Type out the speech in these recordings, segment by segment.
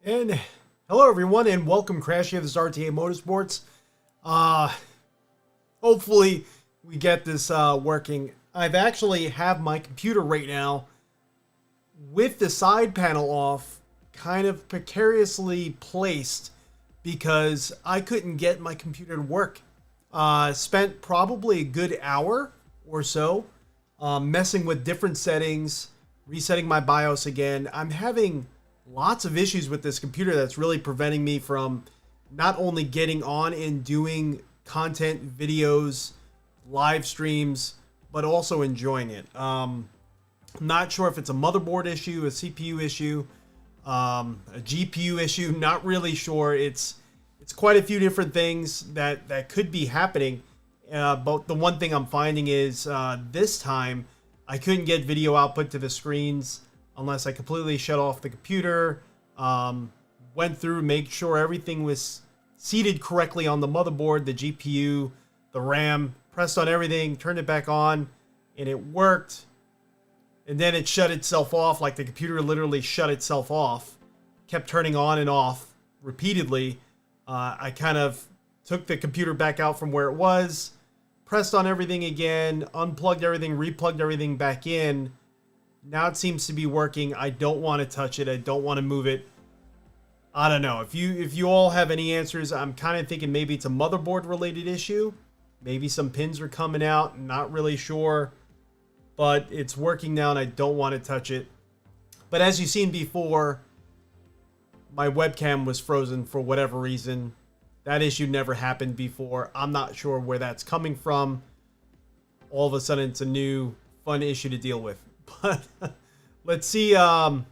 And hello everyone and welcome Crash here. This is RTA Motorsports. Hopefully we get this working. I've actually have my computer right now with the side panel off, kind of precariously placed because I couldn't get my computer to work. Spent probably a good hour or so messing with different settings, resetting my BIOS again. I'm having lots of issues with this computer that's really preventing me from not only getting on and doing content, videos, live streams, but also enjoying it. I'm not sure if it's a motherboard issue, a CPU issue, a GPU issue. Not really sure. It's quite a few different things that could be happening. But the one thing I'm finding is this time I couldn't get video output to the screens unless I completely shut off the computer, went through, made sure everything was seated correctly on the motherboard, the GPU, the RAM, pressed on everything, turned it back on, and it worked. And then it shut itself off, like the computer literally shut itself off, kept turning on and off repeatedly. I kind of took the computer back out from where it was, pressed on everything again, unplugged everything, replugged everything back in. Now it seems to be working. I don't want to touch it. I don't want to move it. I don't know. If you all have any answers, I'm kind of thinking maybe it's a motherboard related issue. Maybe some pins are coming out. Not really sure. But it's working now and I don't want to touch it. But as you've seen before, my webcam was frozen for whatever reason. That issue never happened before. I'm not sure where that's coming from. All of a sudden it's a new fun issue to deal with. But let's see how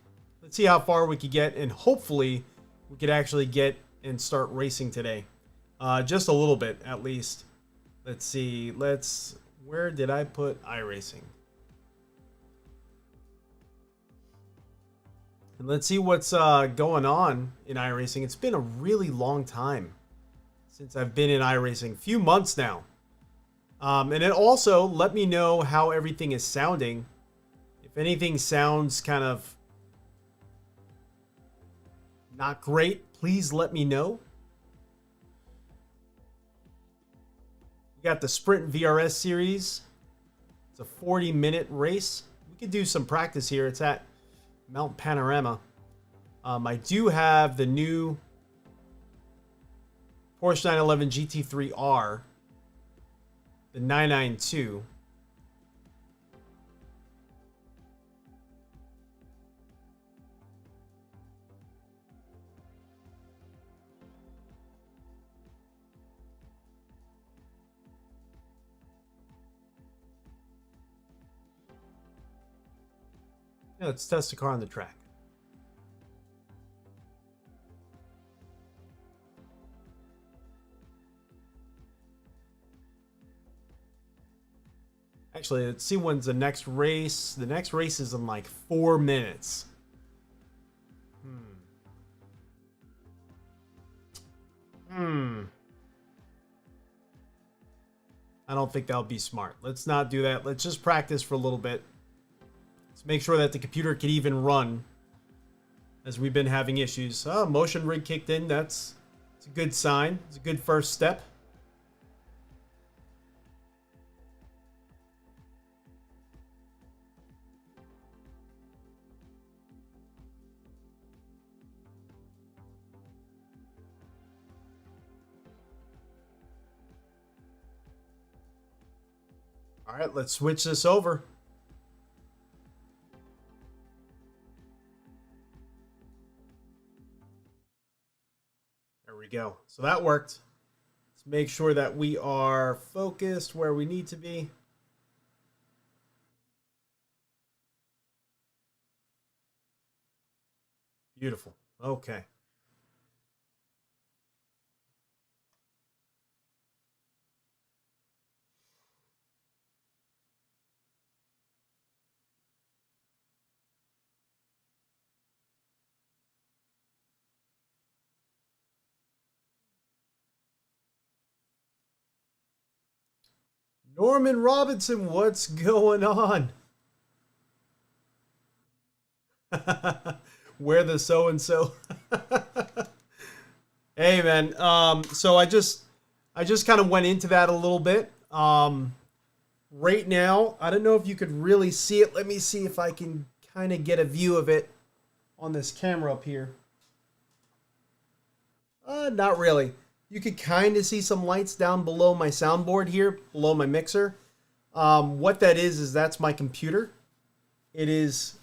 far we could get, and hopefully we could actually get and start racing today. Just a little bit at least. Let's see. Where did I put iRacing? And let's see what's going on in iRacing. It's been a really long time since I've been in iRacing. A few months now. And it also let me know how everything is sounding. If anything sounds kind of not great, please let me know. We got the Sprint VRS series. It's a 40-minute race. We could do some practice here. It's at Mount Panorama. I do have the new Porsche 911 GT3R, the 992. Yeah, let's test the car on the track. Actually, let's see when's the next race. The next race is in like 4 minutes. I don't think that would be smart. Let's not do that. Let's just practice for a little bit. Let's make sure that the computer can even run, as we've been having issues. Oh, motion rig kicked in. It's a good sign. It's a good first step. All right, let's switch this over. There we go. So that worked. Let's make sure that we are focused where we need to be. Beautiful. Okay. Norman Robinson, what's going on? Where the so-and-so. Hey, man. So I just kind of went into that a little bit. Right now, I don't know if you could really see it. Let me see if I can kind of get a view of it on this camera up here. Not really. You could kind of see some lights down below my soundboard here, below my mixer. What that is that's my computer. It is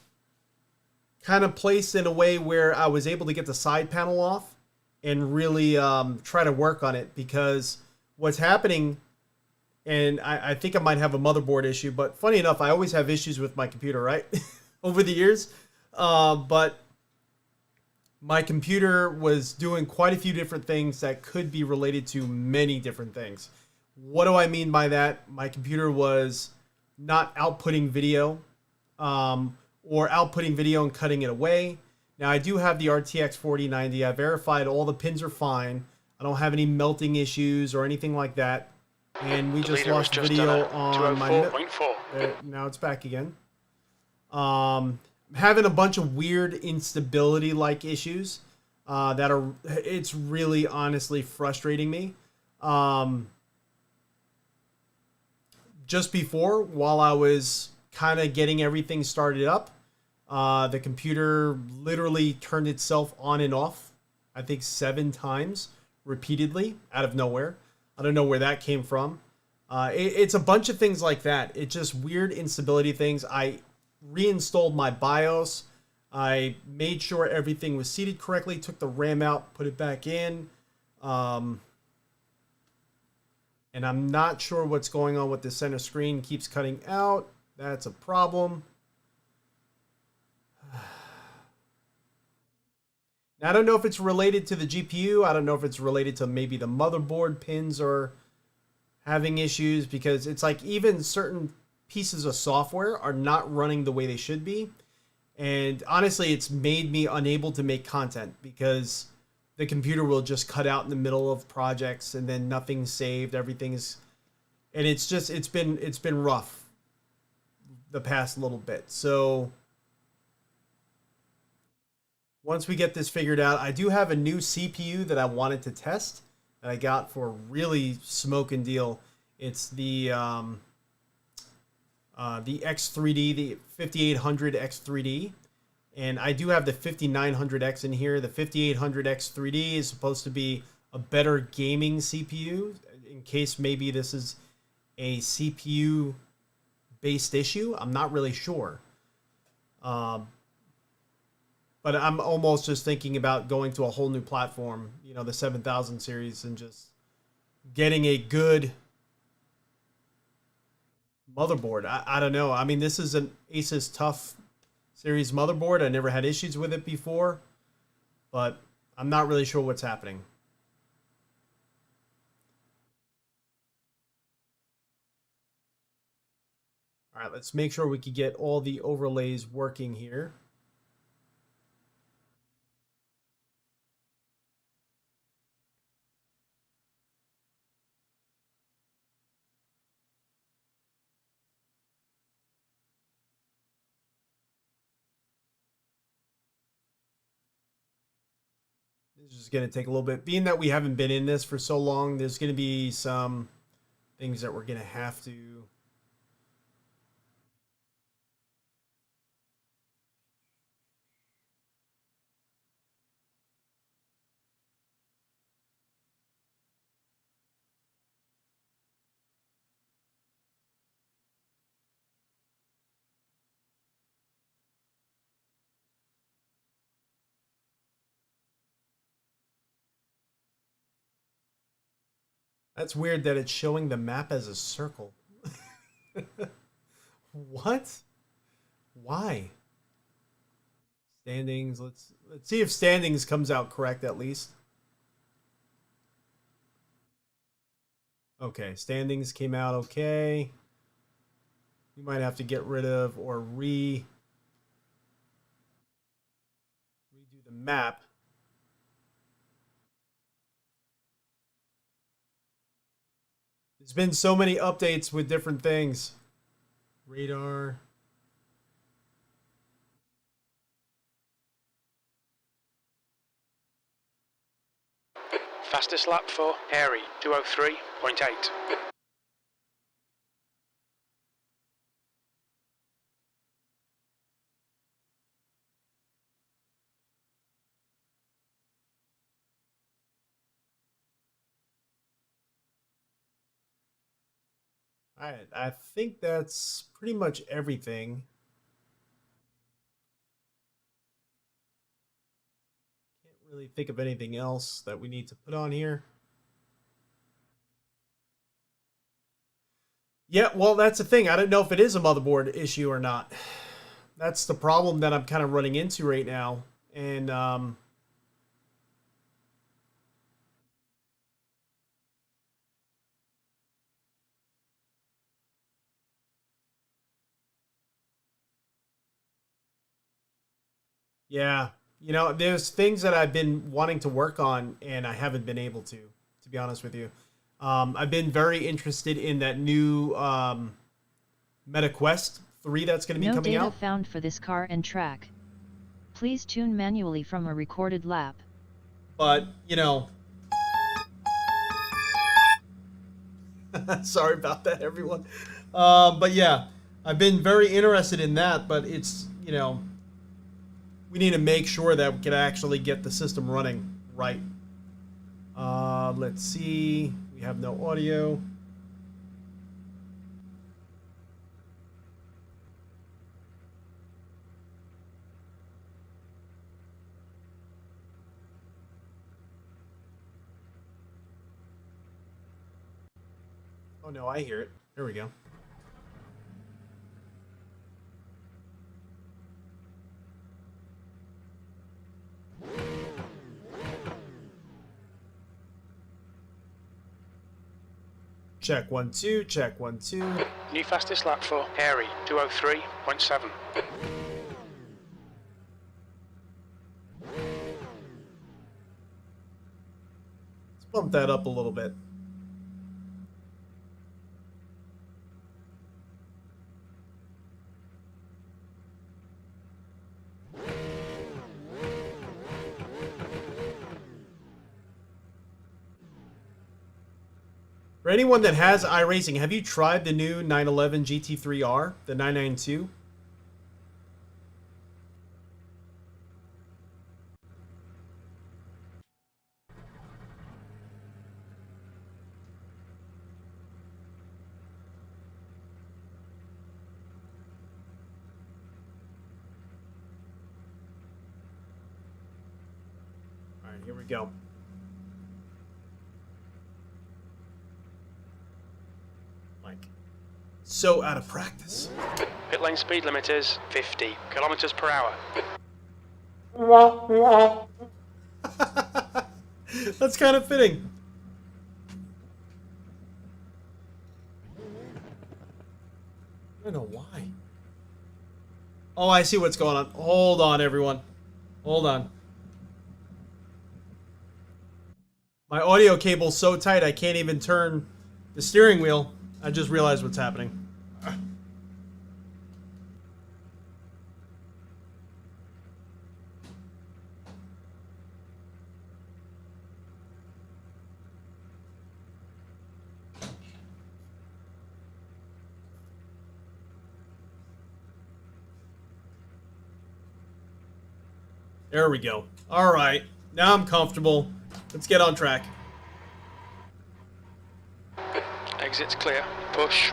kind of placed in a way where I was able to get the side panel off and really try to work on it, because what's happening, and I think I might have a motherboard issue, but funny enough, I always have issues with my computer, right? Over the years. But my computer was doing quite a few different things that could be related to many different things. What do I mean by that? My computer was not outputting video, or outputting video and cutting it away. Now, I do have the RTX 4090. I verified all the pins are fine. I don't have any melting issues or anything like that. And we just lost video on my... Now it's back again. Having a bunch of weird instability-like issues that are... It's really, honestly frustrating me. Just before, while I was kind of getting everything started up, the computer literally turned itself on and off, I think 7 times, repeatedly, out of nowhere. I don't know where that came from. It's a bunch of things like that. It's just weird instability things. I reinstalled my BIOS. I made sure everything was seated correctly, took the RAM out, put it back in. And I'm not sure what's going on with the center screen. Keeps cutting out. That's a problem. Now, I don't know if it's related to the GPU. I don't know if it's related to maybe the motherboard pins are having issues, because it's like even certain pieces of software are not running the way they should be. And honestly, it's made me unable to make content, because the computer will just cut out in the middle of projects and then nothing's saved. Everything's... And it's just, it's been rough the past little bit. So once we get this figured out, I do have a new CPU that I wanted to test that I got for a really smoking deal. It's the X3D, the 5800 X3D. And I do have the 5900X in here. The 5800X 3D is supposed to be a better gaming CPU, in case maybe this is a CPU-based issue. I'm not really sure. But I'm almost just thinking about going to a whole new platform, you know, the 7000 series, and just getting a good motherboard. I don't know. I mean, this is an Asus Tuff series motherboard. I never had issues with it before, but I'm not really sure what's happening. All right, let's make sure we can get all the overlays working here. This is going to take a little bit. Being that we haven't been in this for so long, there's going to be some things that we're going to have to... That's weird that it's showing the map as a circle. What? Why? Standings. Let's see if standings comes out correct at least. Okay, standings came out okay. We might have to get rid of or redo the map. There's been so many updates with different things. Radar. Fastest lap for Airy, 203.8. All right, I think that's pretty much everything. Can't really think of anything else that we need to put on here. Yeah, well, that's the thing. I don't know if it is a motherboard issue or not. That's the problem that I'm kind of running into right now. And, yeah, you know, there's things that I've been wanting to work on and I haven't been able to be honest with you. I've been very interested in that new Meta Quest 3 that's going to be coming out. No data found for this car and track. Please tune manually from a recorded lap. But, you know, sorry about that, everyone. But yeah, I've been very interested in that, but it's, you know, we need to make sure that we can actually get the system running right. Let's see. We have no audio. Oh no, I hear it. There we go. Check 1 2, check 1 2. New fastest lap for Airy, 203.7. Let's bump that up a little bit. For anyone that has iRacing, have you tried the new 911 GT3R, the 992? All right, here we go. So out of practice. Pit lane speed limit is 50 kilometers per hour. That's kind of fitting. I don't know why. Oh, I see what's going on. Hold on, everyone. Hold on. My audio cable's so tight I can't even turn the steering wheel. I just realized what's happening. There we go. All right. Now I'm comfortable. Let's get on track. Exit's clear. Push.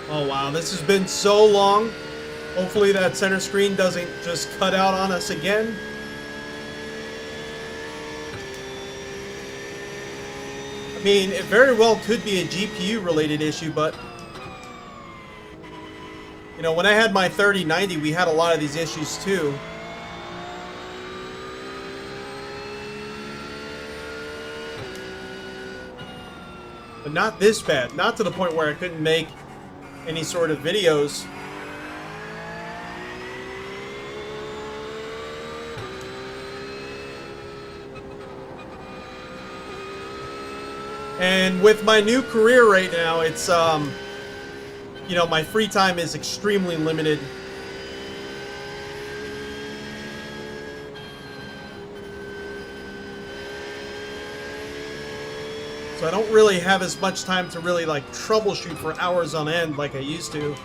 Oh wow, this has been so long. Hopefully that center screen doesn't just cut out on us again. I mean, it very well could be a GPU related issue, but you know, when I had my 3090, we had a lot of these issues too. But not this bad. Not to the point where I couldn't make any sort of videos. And with my new career right now, it's you know, my free time is extremely limited. So I don't really have as much time to really like troubleshoot for hours on end like I used to.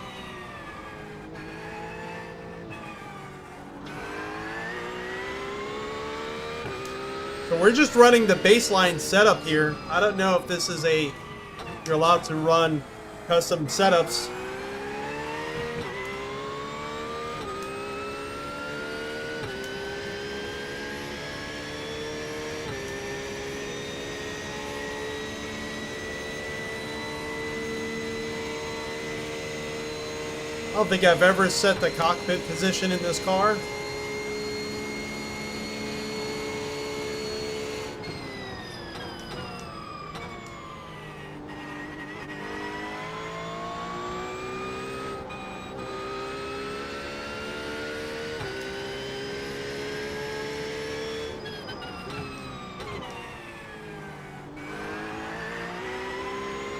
So we're just running the baseline setup here. I don't know if this is you're allowed to run custom setups. I don't think I've ever set the cockpit position in this car.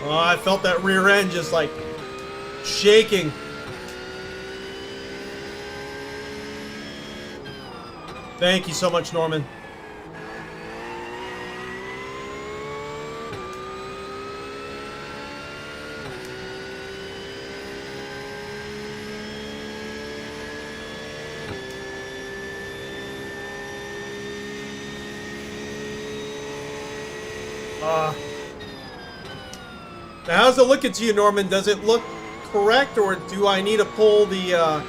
Oh, I felt that rear end just like shaking. Thank you so much, Norman. Now, how's it looking to you, Norman? Does it look correct, or do I need to pull the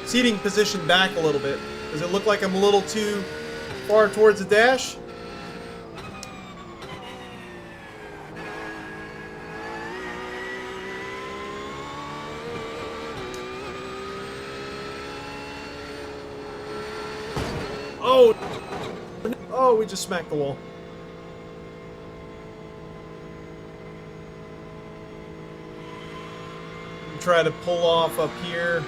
seating position back a little bit? Does it look like I'm a little too far towards the dash? Oh! Oh, we just smacked the wall. Try to pull off up here.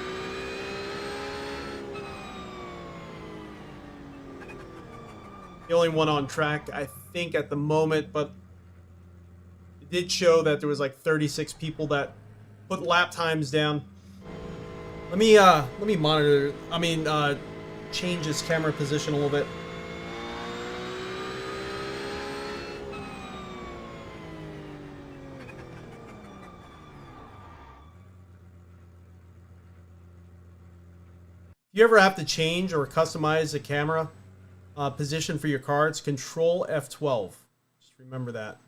The only one on track, I think, at the moment, but it did show that there was like 36 people that put lap times down. Let me monitor. Change this camera position a little bit. If you ever have to change or customize the camera position for your car, it's Control F12. Just remember that.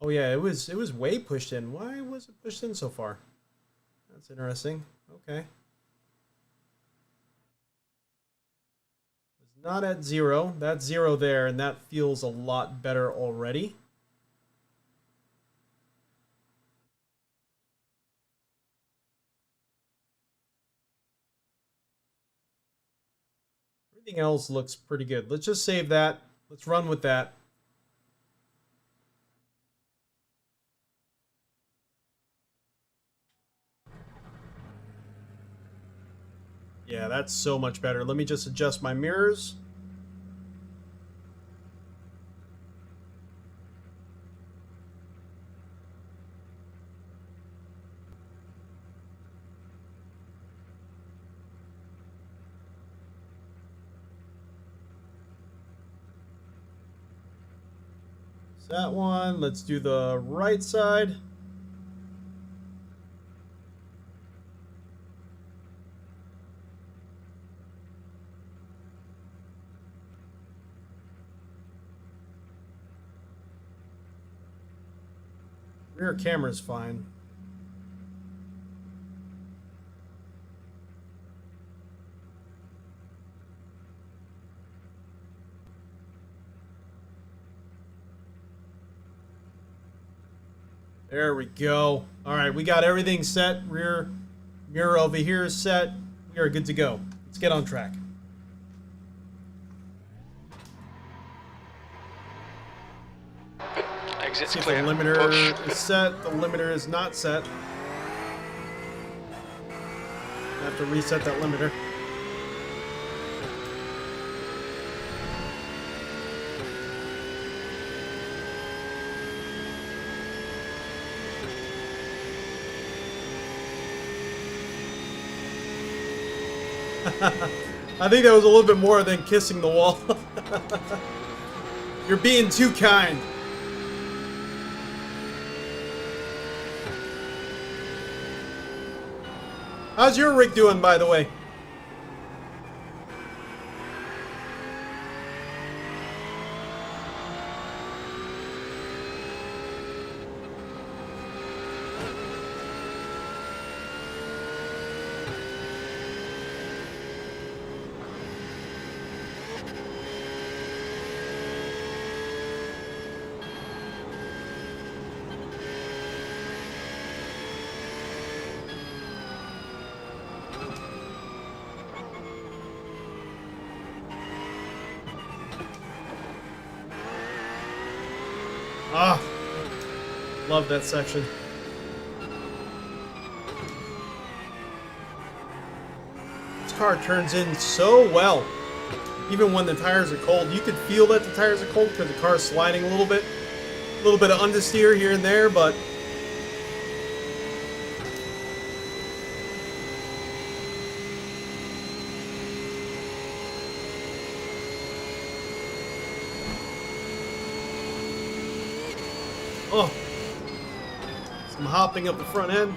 Oh yeah, it was way pushed in. Why was it pushed in so far? That's interesting. Okay. It's not at 0. That's 0 there, and that feels a lot better already. Everything else looks pretty good. Let's just save that. Let's run with that. Yeah, that's so much better. Let me just adjust my mirrors. That one. Let's do the right side. Rear camera's fine. There we go. All right, we got everything set. Rear mirror over here is set. We are good to go. Let's get on track. Exit's See if clear. the limiter Push. is set. The limiter is not set. I have to reset that limiter. I think that was a little bit more than kissing the wall. You're being too kind. How's your rig doing, by the way? Ah, love that section. This car turns in so well. Even when the tires are cold, you could feel that the tires are cold because the car is sliding a little bit. A little bit of understeer here and there, but oh, some hopping up the front end.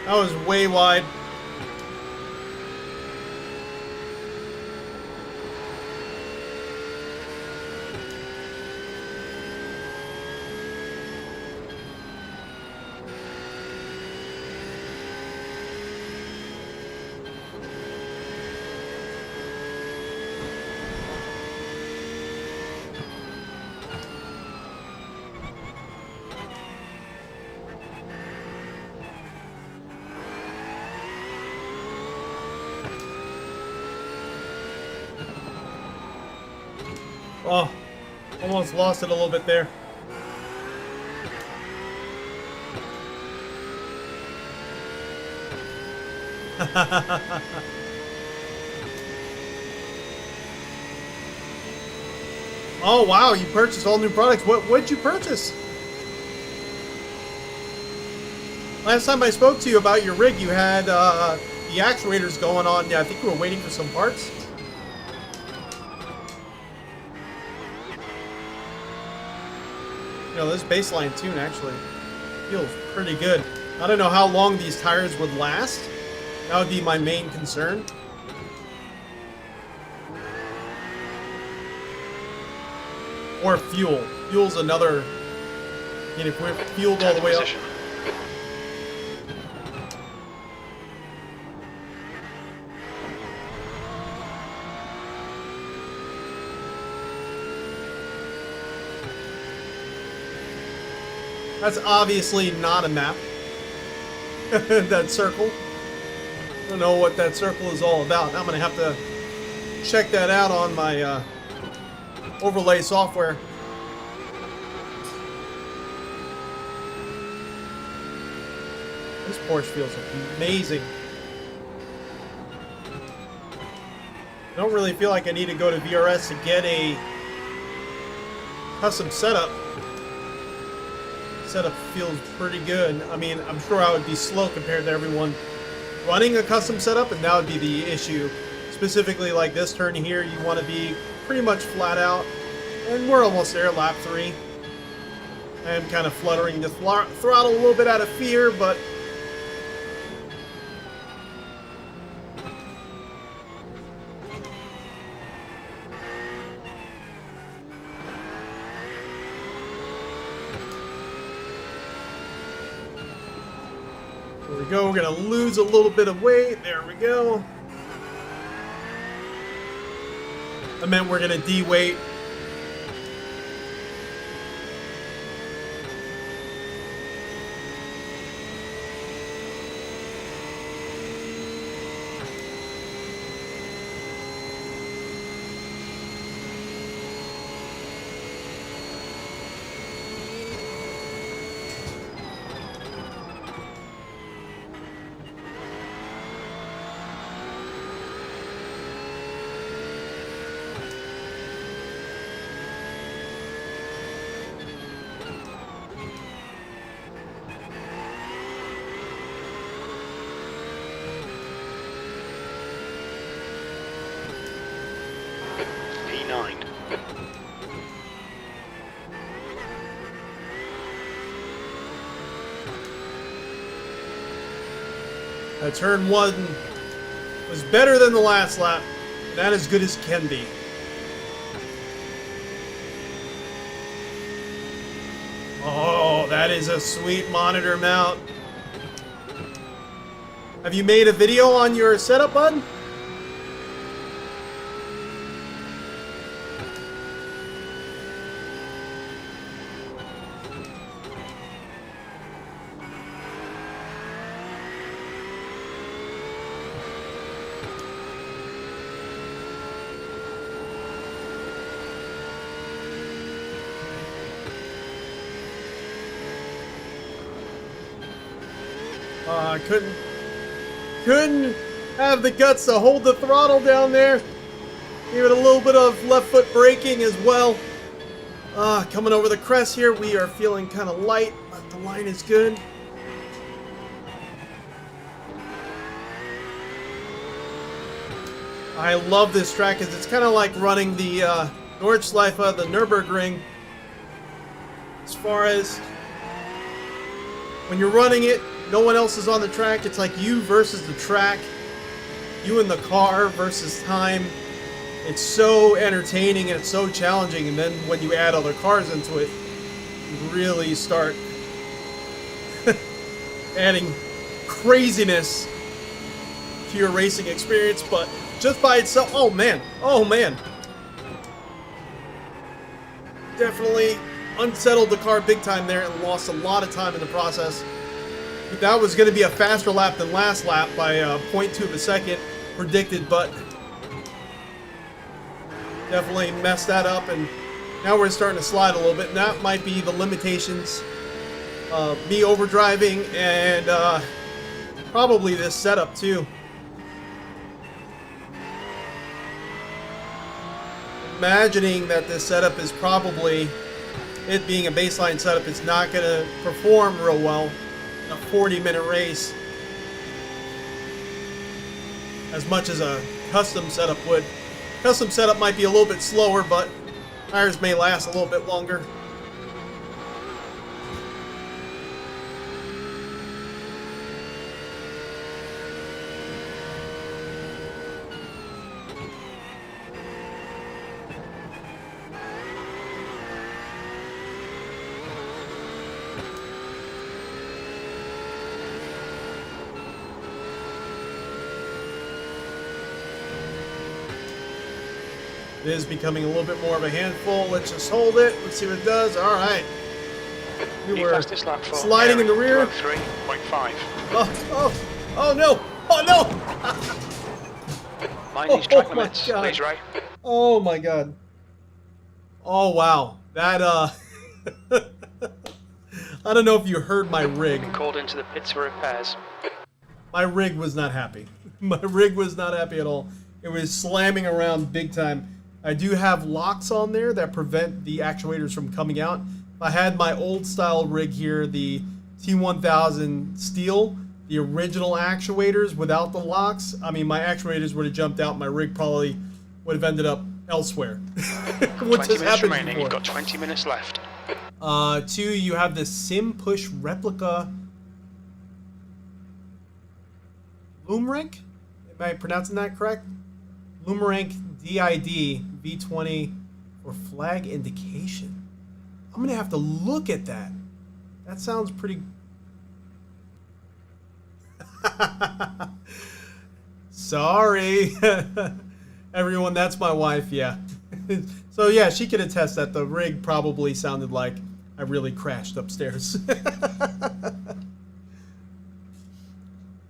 That was way wide. Oh, almost lost it a little bit there. Oh wow, you purchased all new products. What'd you purchase? Last time I spoke to you about your rig, you had the actuators going on. Yeah, I think you were waiting for some parts. You know, this baseline tune actually feels pretty good. I don't know how long these tires would last. That would be my main concern. Or fuel. Fuel's another... I mean, if we're fueled all the way up... That's obviously not a map. That circle. I don't know what that circle is all about. I'm going to have to check that out on my overlay software. This Porsche feels amazing. I don't really feel like I need to go to VRS to get a custom setup. Setup feels pretty good. I mean, I'm sure I would be slow compared to everyone running a custom setup, and that would be the issue. Specifically like this turn here, you want to be pretty much flat out, and we're almost there, lap 3. I am kind of fluttering the throttle a little bit out of fear, but There we go. We're going to lose a little bit of weight. There we go. I meant we're going to de-weight. P9. Turn 1 was better than the last lap. That as good as can be. Oh, that is a sweet monitor mount. Have you made a video on your setup, bud? I couldn't have the guts to hold the throttle down there. Give it a little bit of left foot braking as well. Coming over the crest here, we are feeling kind of light, but the line is good. I love this track because it's kind of like running the Nordschleife, the Nürburgring. As far as when you're running it, no one else is on the track. It's like you versus the track. You and the car versus time. It's so entertaining and it's so challenging. And then when you add other cars into it, you really start adding craziness to your racing experience. But just by itself, oh man, definitely unsettled the car big time there and lost a lot of time in the process. That was going to be a faster lap than last lap by 0.2 of a second predicted, but definitely messed that up, and now we're starting to slide a little bit, and that might be the limitations of me overdriving and probably this setup too. Imagining that this setup is probably, it being a baseline setup, it's not going to perform real well in a 40-minute race as much as a custom setup would. Custom setup might be a little bit slower, but tires may last a little bit longer. It is becoming a little bit more of a handful. Let's just hold it. Let's see what it does. All right. We were sliding in the rear. 3.5. Oh no! Oh no! Mind these track limits, please, Ray. Oh my god. Oh wow. That I don't know if you heard my rig. Been called into the pits for repairs. My rig was not happy. My rig was not happy at all. It was slamming around big time. I do have locks on there that prevent the actuators from coming out. If I had my old style rig here, the T1000 steel, the original actuators without the locks, I mean, my actuators would have jumped out. My rig probably would have ended up elsewhere. Which has happened before. You've got 20 minutes left. 2, you have the Sim Push Replica Lumrank? Am I pronouncing that correct? Lumrank DID V20 for flag indication. I'm going to have to look at that. That sounds pretty... Sorry. Everyone, that's my wife, yeah. So yeah, she could attest that the rig probably sounded like I really crashed upstairs. Let's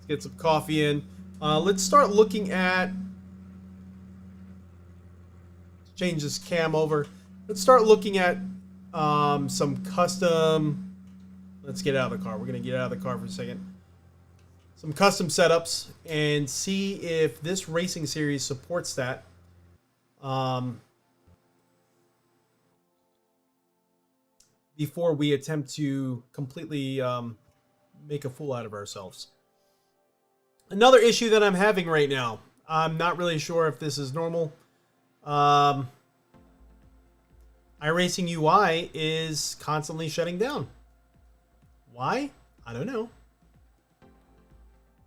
get some coffee in. Let's start looking at... Change this cam over. Let's start looking at some custom... Let's get out of the car. We're going to get out of the car for a second. Some custom setups and see if this racing series supports that. Before we attempt to completely make a fool out of ourselves. Another issue that I'm having right now. I'm not really sure if this is normal. iRacing UI is constantly shutting down. Why? I don't know.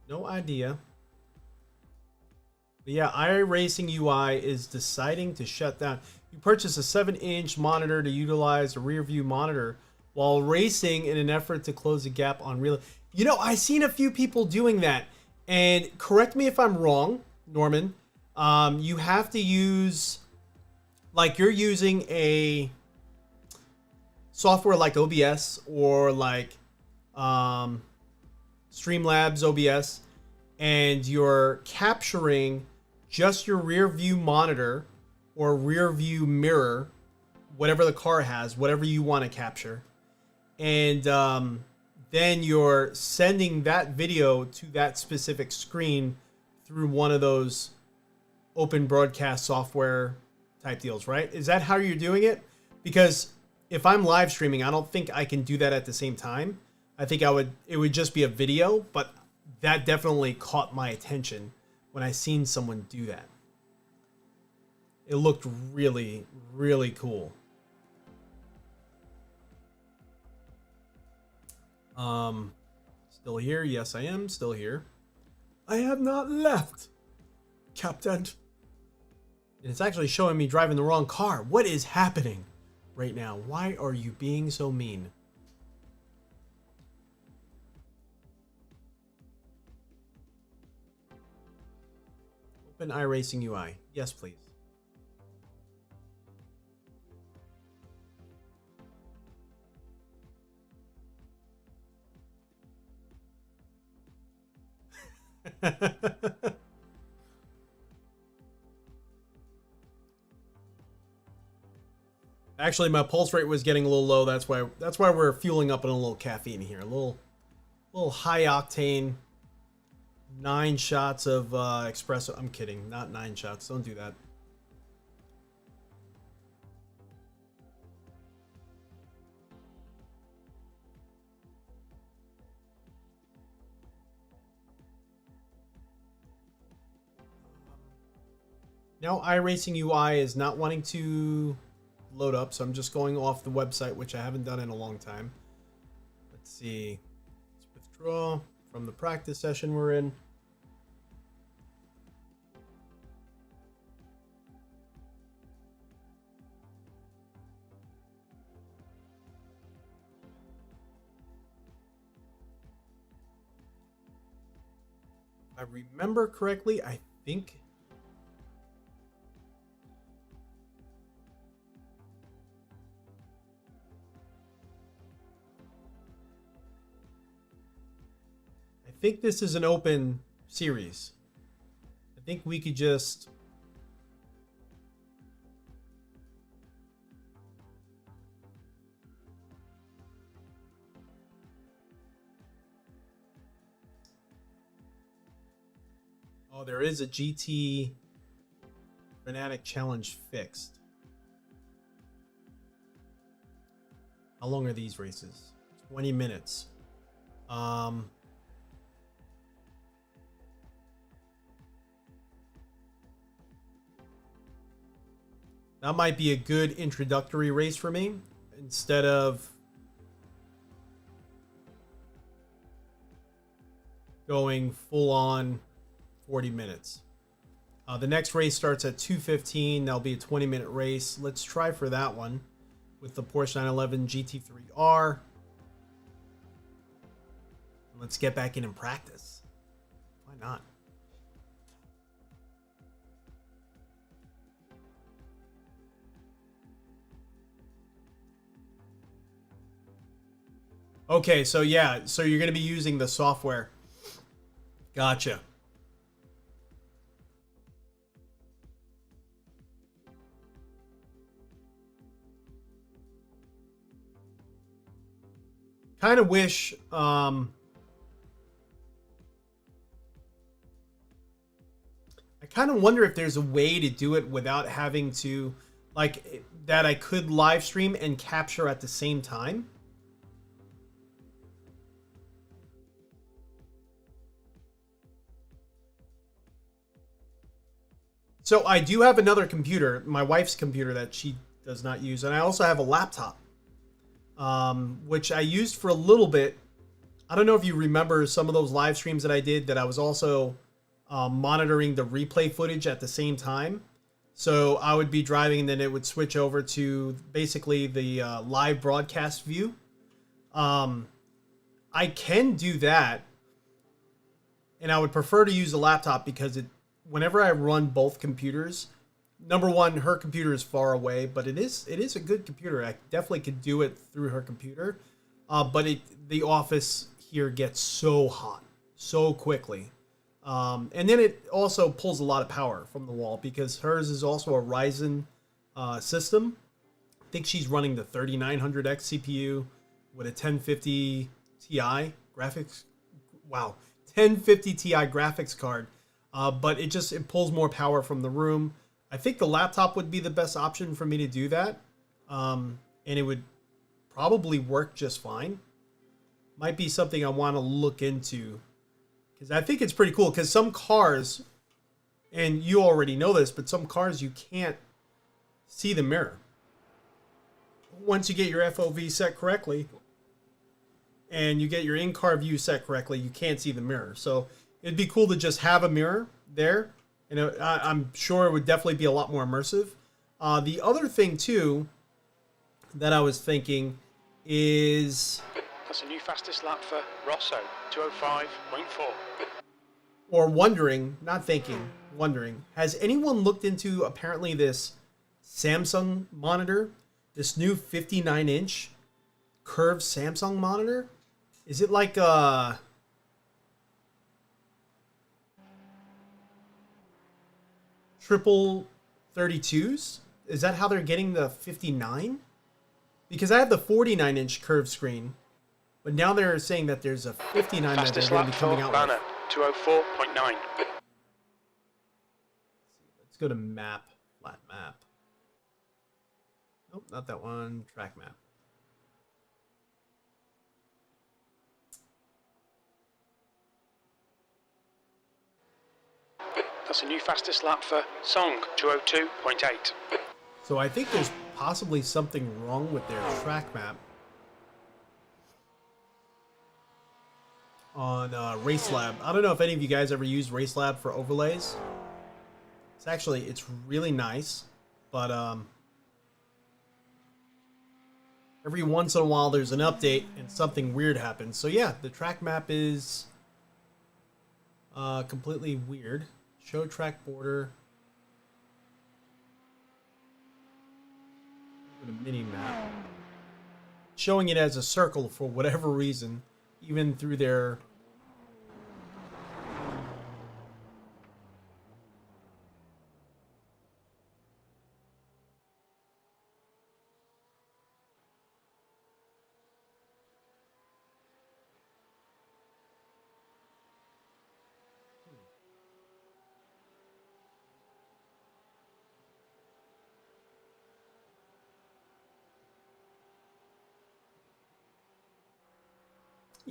No idea. But yeah, iRacing UI is deciding to shut down. You purchase a 7-inch monitor to utilize a rear view monitor while racing in an effort to close the gap on real. You know, I've seen a few people doing that. And correct me if I'm wrong, Norman. You have to use, like you're using a software like OBS or like Streamlabs OBS, and you're capturing just your rear view monitor or rear view mirror, whatever the car has, whatever you want to capture. And then you're sending that video to that specific screen through one of those open broadcast software type deals, right? Is that how you're doing it? Because if I'm live streaming, I don't think I can do that at the same time. I think it would just be a video, but that definitely caught my attention when I seen someone do that. It looked really, really cool. Still here? Yes, I am still here. I have not left, Captain. And it's actually showing me driving the wrong car. What is happening right now? Why are you being so mean? Open iRacing UI. Yes, please. Actually, my pulse rate was getting a little low. That's why we're fueling up on a little caffeine here. A little high octane. 9 shots of espresso. I'm kidding. Not 9 shots. Don't do that. Now iRacing UI is not wanting to load up, so I'm just going off the website, which I haven't done in a long time. Let's see. Let's withdraw from the practice session we're in. If I remember correctly, I think this is an open series. I think we could just oh, there is a GT Fanatec challenge fixed. How long are these races? 20 minutes. That might be a good introductory race for me instead of going full on 40 minutes. The next race starts at 2:15. That'll be a 20-minute race. Let's try for that one with the Porsche 911 GT3R. Let's get back in and practice. Why not? Okay, so yeah, so you're going to be using the software. Gotcha. Kind of wish I kind of wonder if there's a way to do it without having to, like, that I could live stream and capture at the same time. So I do have another computer, my wife's computer that she does not use. And I also have a laptop, which I used for a little bit. I don't know if you remember some of those live streams that I did that I was also monitoring the replay footage at the same time. So I would be driving and then it would switch over to basically the live broadcast view. I can do that. And I would prefer to use a laptop because whenever I run both computers, number one, her computer is far away, but it is a good computer. I definitely could do it through her computer. But the office here gets so hot so quickly. And then it also pulls a lot of power from the wall because hers is also a Ryzen system. I think she's running the 3900X CPU with a 1050 Ti graphics. Wow, 1050 Ti graphics card. But it pulls more power from the room. I think the laptop would be the best option for me to do that. And it would probably work just fine. Might be something I want to look into. Because I think it's pretty cool. Because some cars, and you already know this, but some cars you can't see the mirror. Once you get your FOV set correctly, and you get your in-car view set correctly, you can't see the mirror. So it'd be cool to just have a mirror there. And I'm sure it would definitely be a lot more immersive. The other thing, too, that I was thinking is... That's a new fastest lap for Rosso, 205.4. Or wondering, not thinking, wondering, has anyone looked into apparently this Samsung monitor? This new 59-inch curved Samsung monitor? Is it like a... triple 32s? Is that how they're getting the 59? Because I have the 49-inch curved screen, but now they're saying that there's a 59 that they're going to be coming out with. 204.9. Let's go to map, flat map. Nope, not that one. Track map. That's a new fastest lap for Song, 202.8. So I think there's possibly something wrong with their track map on RaceLab. I don't know if any of you guys ever used RaceLab for overlays. It's really nice, but every once in a while there's an update and something weird happens. So yeah, the track map is completely weird. Show track border. A mini map. Showing it as a circle for whatever reason, even through their...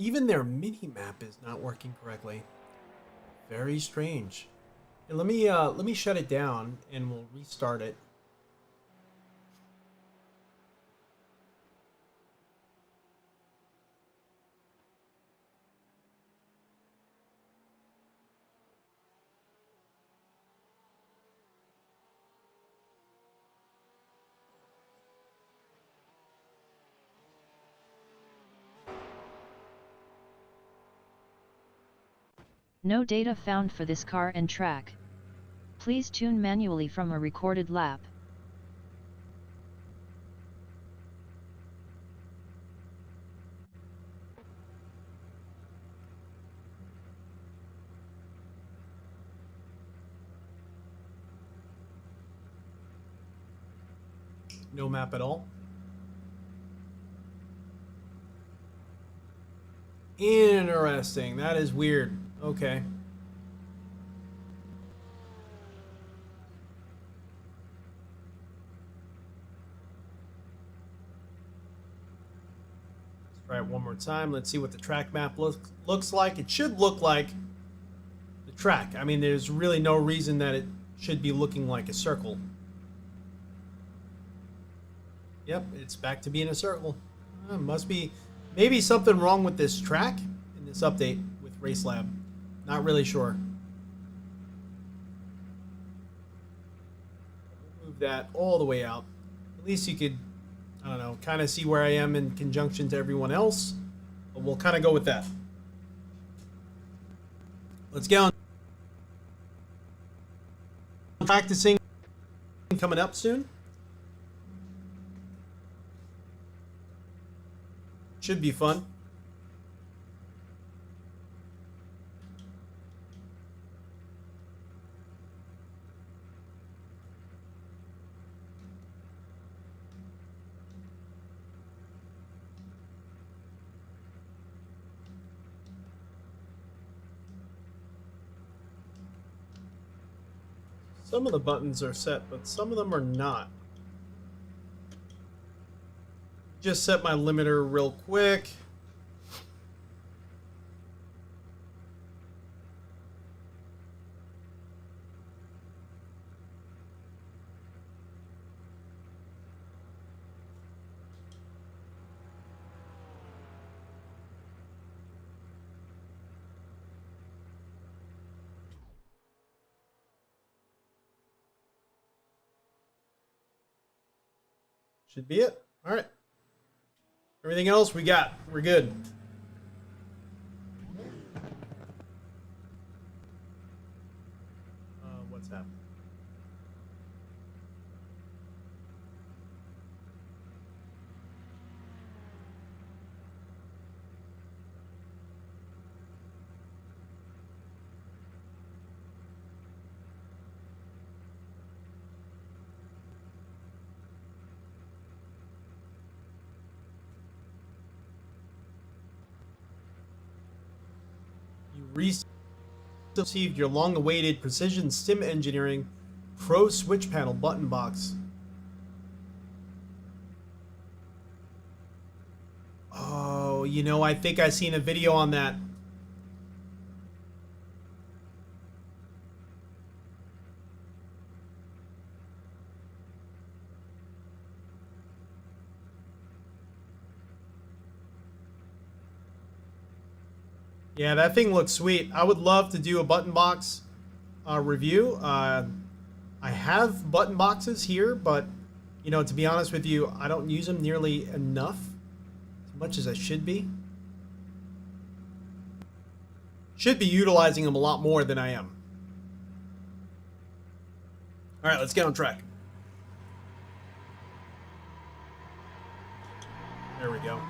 Even their mini map is not working correctly. Very strange. And let me shut it down and we'll restart it. No data found for this car and track. Please tune manually from a recorded lap. No map at all. Interesting. That is weird. Okay. Let's try it one more time. Let's see what the track map looks like. It should look like the track. I mean, there's really no reason that it should be looking like a circle. Yep, it's back to being a circle. Must be maybe something wrong with this track in this update with RaceLab. Not really sure. Move that all the way out. At least you could, I don't know, kind of see where I am in conjunction to everyone else. But we'll kind of go with that. Let's get on. Practicing coming up soon. Should be fun. Some of the buttons are set, but some of them are not. Just set my limiter real quick. Should be it. All right. Everything else we're good. What's happening? Received your long-awaited Precision Sim Engineering Pro Switch Panel button box. Oh, you know, I think I seen a video on that. Yeah, that thing looks sweet. I would love to do a button box review. I have button boxes here, but, you know, to be honest with you, I don't use them nearly enough, as much as I should be. Should be utilizing them a lot more than I am. All right, let's get on track. There we go.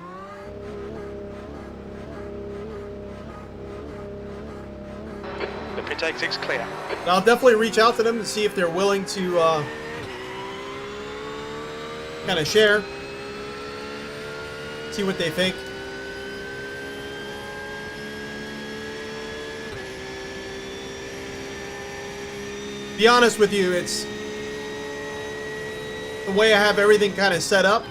The pit exit's clear. I'll definitely reach out to them to see if they're willing to kind of share, see what they think. Be honest with you, it's the way I have everything kind of set up.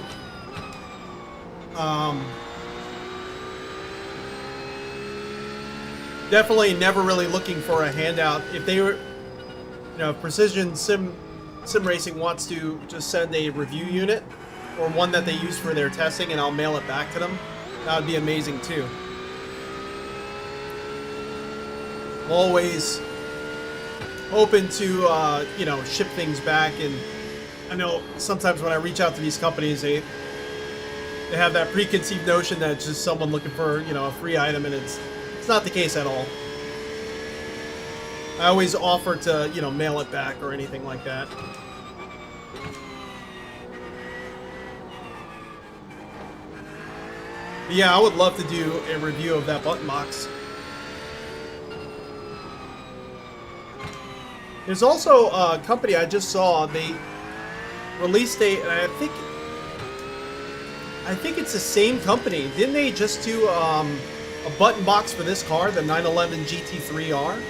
Definitely never really looking for a handout. If they were, you know, if Precision Sim Racing wants to just send a review unit or one that they use for their testing and I'll mail it back to them, that would be amazing too. Always open to, you know, ship things back. And I know sometimes when I reach out to these companies, they have that preconceived notion that it's just someone looking for, you know, a free item, and it's not the case at all. I always offer to, you know, mail it back or anything like that. But yeah, I would love to do a review of that button box. There's also a company I just saw. They released and I think it's the same company. Didn't they just do a button box for this car, the 911 GT3R?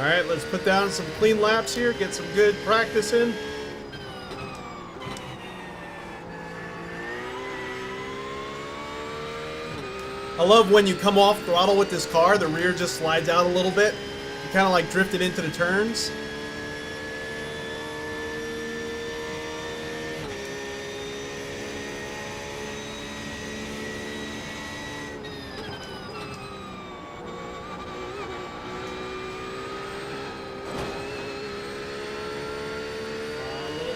All right, let's put down some clean laps here, get some good practice in. I love when you come off throttle with this car, the rear just slides out a little bit. You kind of like drift it into the turns.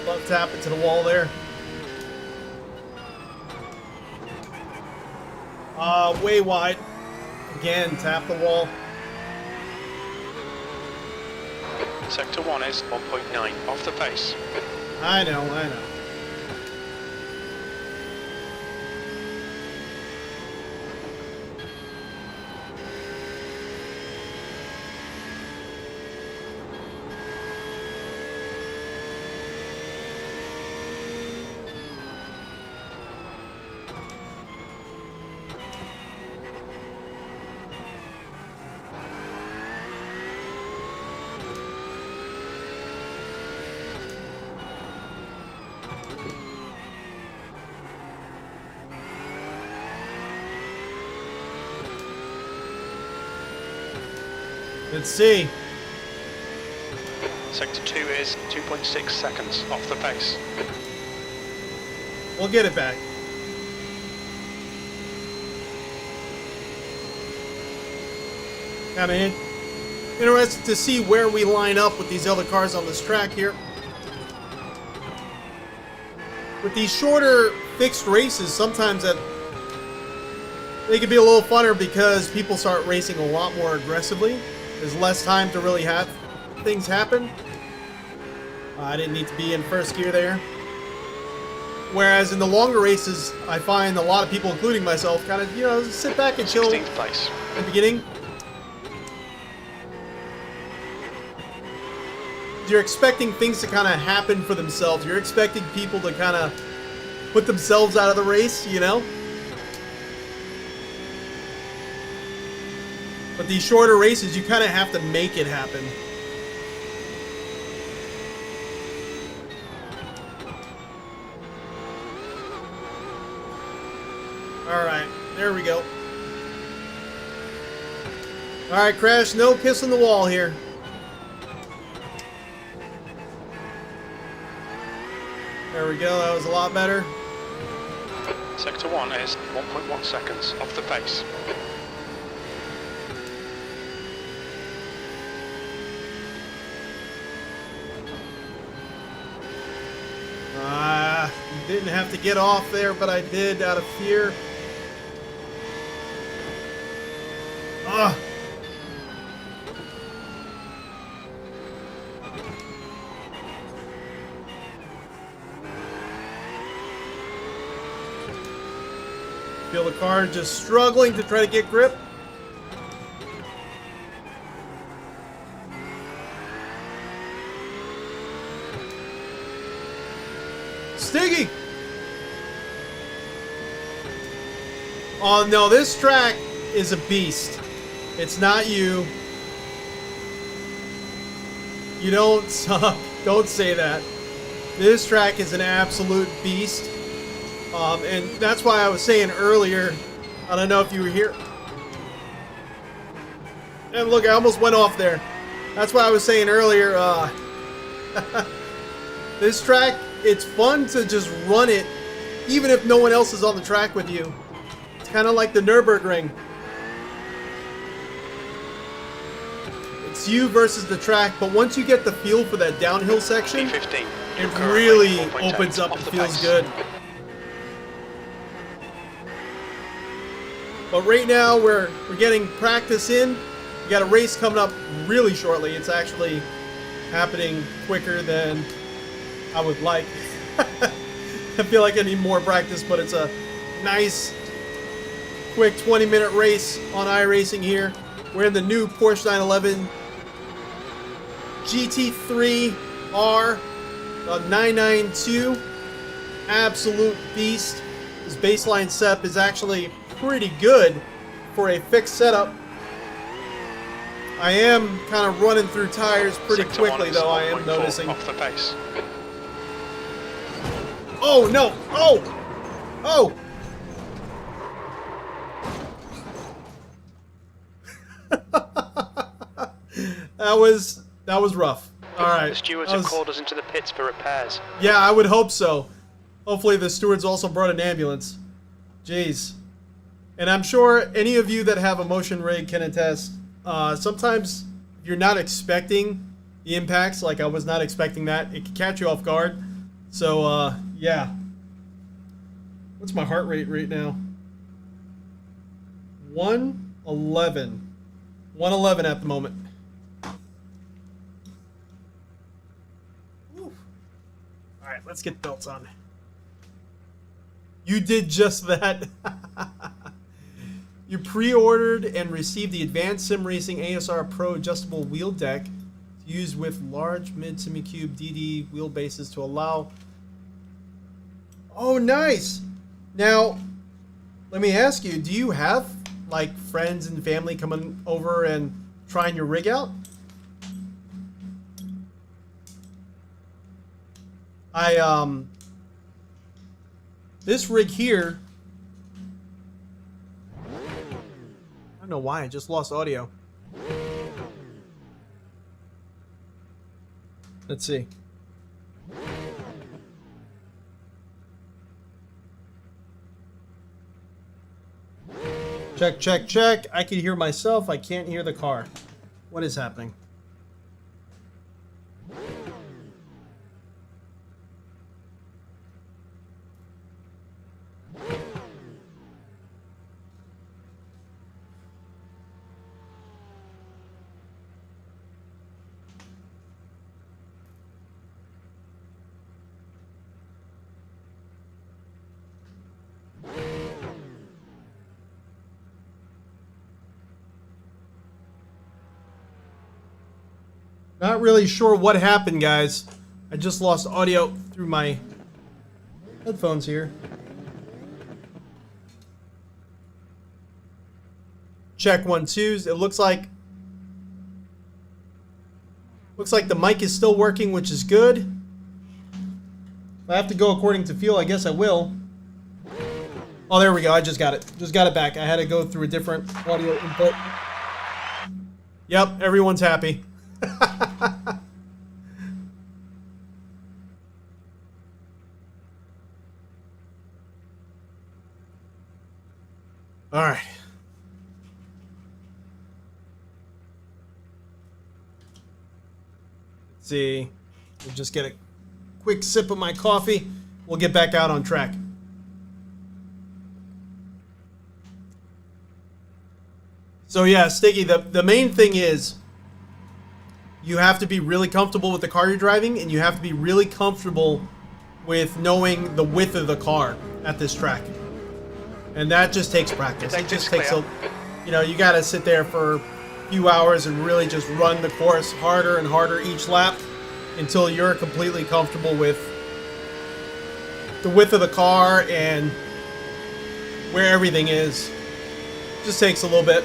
Love tap it to the wall there. Way wide. Again, tap the wall. Sector 1 is 1.9 off the pace. I know, I know. Let's see. Sector 2 is 2.6 seconds off the pace. We'll get it back. Kind of interested to see where we line up with these other cars on this track here. With these shorter fixed races, sometimes they can be a little funner because people start racing a lot more aggressively. There's less time to really have things happen. I didn't need to be in first gear there. Whereas in the longer races, I find a lot of people, including myself, kind of, you know, sit back and chill 16th place. at the beginning. You're expecting things to kind of happen for themselves. You're expecting people to kind of put themselves out of the race, you know? But these shorter races, you kind of have to make it happen. Alright, there we go. Alright, Crash, no kissing the wall here. There we go, that was a lot better. Sector 1 is 1.1 seconds off the pace. Didn't have to get off there, but I did out of fear. Ugh. Feel the car just struggling to try to get grip. Stiggy! Oh no, this track is a beast. It's not you. You don't suck. Don't say that. This track is an absolute beast. And that's why I was saying earlier, I don't know if you were here. And look, I almost went off there. That's what I was saying earlier. This track, it's fun to just run it, even if no one else is on the track with you. It's kind of like the Nürburgring. It's you versus the track, but once you get the feel for that downhill section, P15. it really opens up and feels good. But right now, we're getting practice in. We got a race coming up really shortly. It's actually happening quicker than I would like. I feel like I need more practice, but it's a nice, quick 20-minute race on iRacing here. We're in the new Porsche 911 GT3R 992. Absolute beast. This baseline step is actually pretty good for a fixed setup. I am kind of running through tires pretty quickly, though, I am noticing. Off the pace. Oh, no! Oh! Oh! That was rough. Alright. The stewards have called us into the pits for repairs. Yeah, I would hope so. Hopefully the stewards also brought an ambulance. Jeez. And I'm sure any of you that have a motion rig can attest. Sometimes you're not expecting the impacts, like I was not expecting that. It can catch you off guard. So, yeah. What's my heart rate right now? 111. 111 at the moment. Whew. All right, let's get belts on. You did just that. You pre-ordered and received the Advanced Sim Racing ASR Pro adjustable wheel deck to use with large mid semi-cube DD wheelbases to allow... Oh, nice! Now, let me ask you, do you have, like, friends and family coming over and trying your rig out? This rig here... I don't know why, I just lost audio. Let's see. Check, check, check. I can hear myself. I can't hear the car. What is happening? Not really sure what happened, guys. I just lost audio through my headphones here. Check 1 2s. It looks like the mic is still working, which is good. If I have to go according to feel, I guess I will. Oh, there we go. I just got it. Just got it back. I had to go through a different audio input. Yep, everyone's happy. All right. Let's see. We'll just get a quick sip of my coffee. We'll get back out on track. So yeah, Sticky, the main thing is you have to be really comfortable with the car you're driving, and you have to be really comfortable with knowing the width of the car at this track. And that just takes practice. It just takes a, you know, you got to sit there for a few hours and really just run the course harder and harder each lap until you're completely comfortable with the width of the car and where everything is. It just takes a little bit.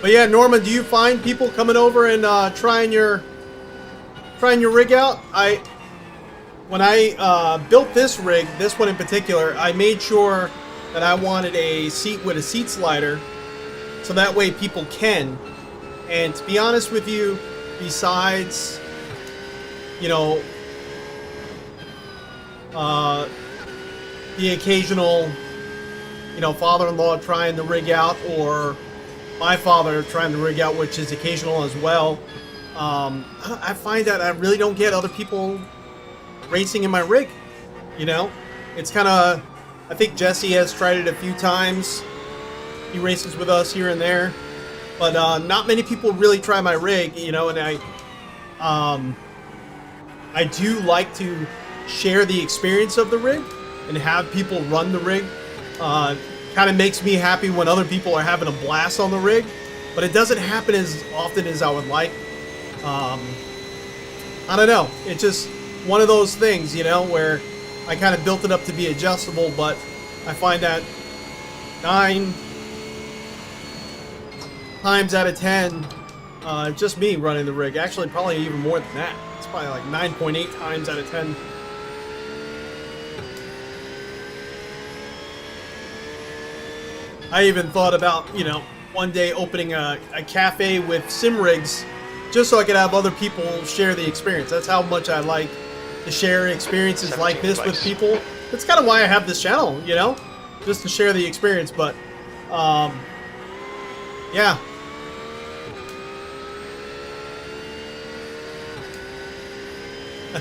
But yeah, Norman, do you find people coming over and trying your trying your rig out, when I built this rig, this one in particular, I made sure that I wanted a seat with a seat slider, so that way people can. And to be honest with you, besides, you know, the occasional, you know, father-in-law trying to rig out, or my father trying to rig out, which is occasional as well, I find that I really don't get other people racing in my rig. You know, it's kind of, I think Jesse has tried it a few times. He races with us here and there, but not many people really try my rig, you know. And I do like to share the experience of the rig and have people run the rig. Kind of makes me happy when other people are having a blast on the rig, but it doesn't happen as often as I would like. I don't know. It's just one of those things, you know, where I kind of built it up to be adjustable, but I find that 9 times out of 10, just me running the rig. Actually, probably even more than that. It's probably like 9.8 times out of 10. I even thought about, you know, one day opening a cafe with sim rigs, just so I could have other people share the experience. That's how much I like to share experiences like this with people. That's kind of why I have this channel, you know, just to share the experience. But yeah.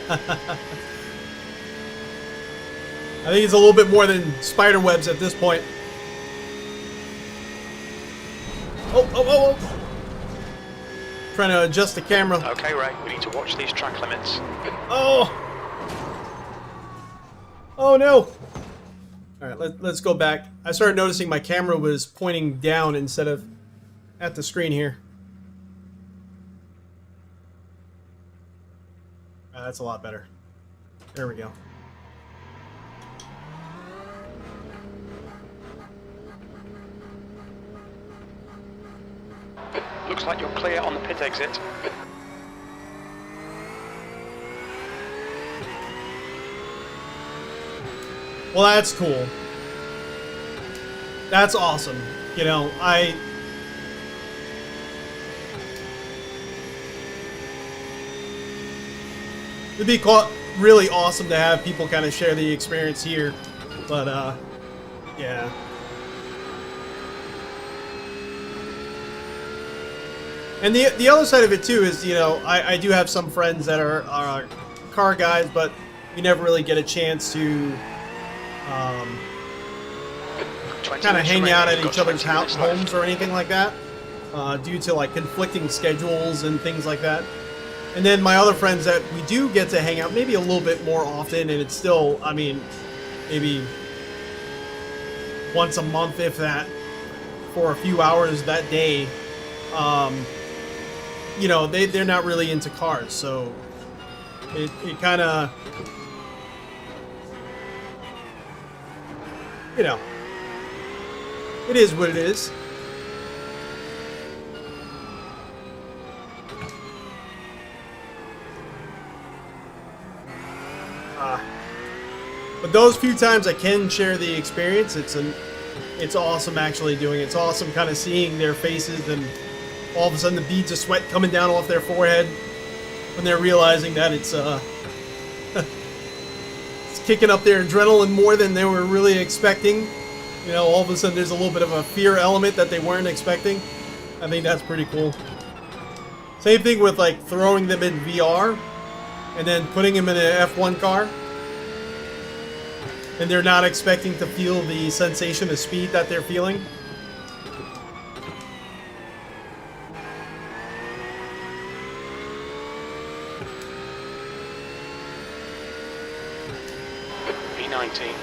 I think it's a little bit more than spider webs at this point. Oh. Trying to adjust the camera. Okay, Ray, we need to watch these track limits. Oh no. Alright, let's go back. I started noticing my camera was pointing down instead of at the screen here. That's a lot better. There we go. Looks like you're clear on the pit exit. Well, that's cool. That's awesome. You know, it'd be really awesome to have people kind of share the experience here, but yeah. And the other side of it too is, you know, I do have some friends that are car guys, but we never really get a chance to kind of hang out at each other's homes or anything like that, due to like conflicting schedules and things like that. And then my other friends that we do get to hang out maybe a little bit more often, and it's still, I mean, maybe once a month, if that, for a few hours that day. You know, they're not really into cars, so it kind of, you know, it is what it is. But those few times I can share the experience, it's awesome actually doing it. It's awesome kind of seeing their faces and all of a sudden the beads of sweat coming down off their forehead when they're realizing that it's it's kicking up their adrenaline more than they were really expecting. You know, all of a sudden there's a little bit of a fear element that they weren't expecting. I think that's pretty cool. Same thing with like throwing them in VR and then putting them in an F1 car, and they're not expecting to feel the sensation of speed that they're feeling. P19.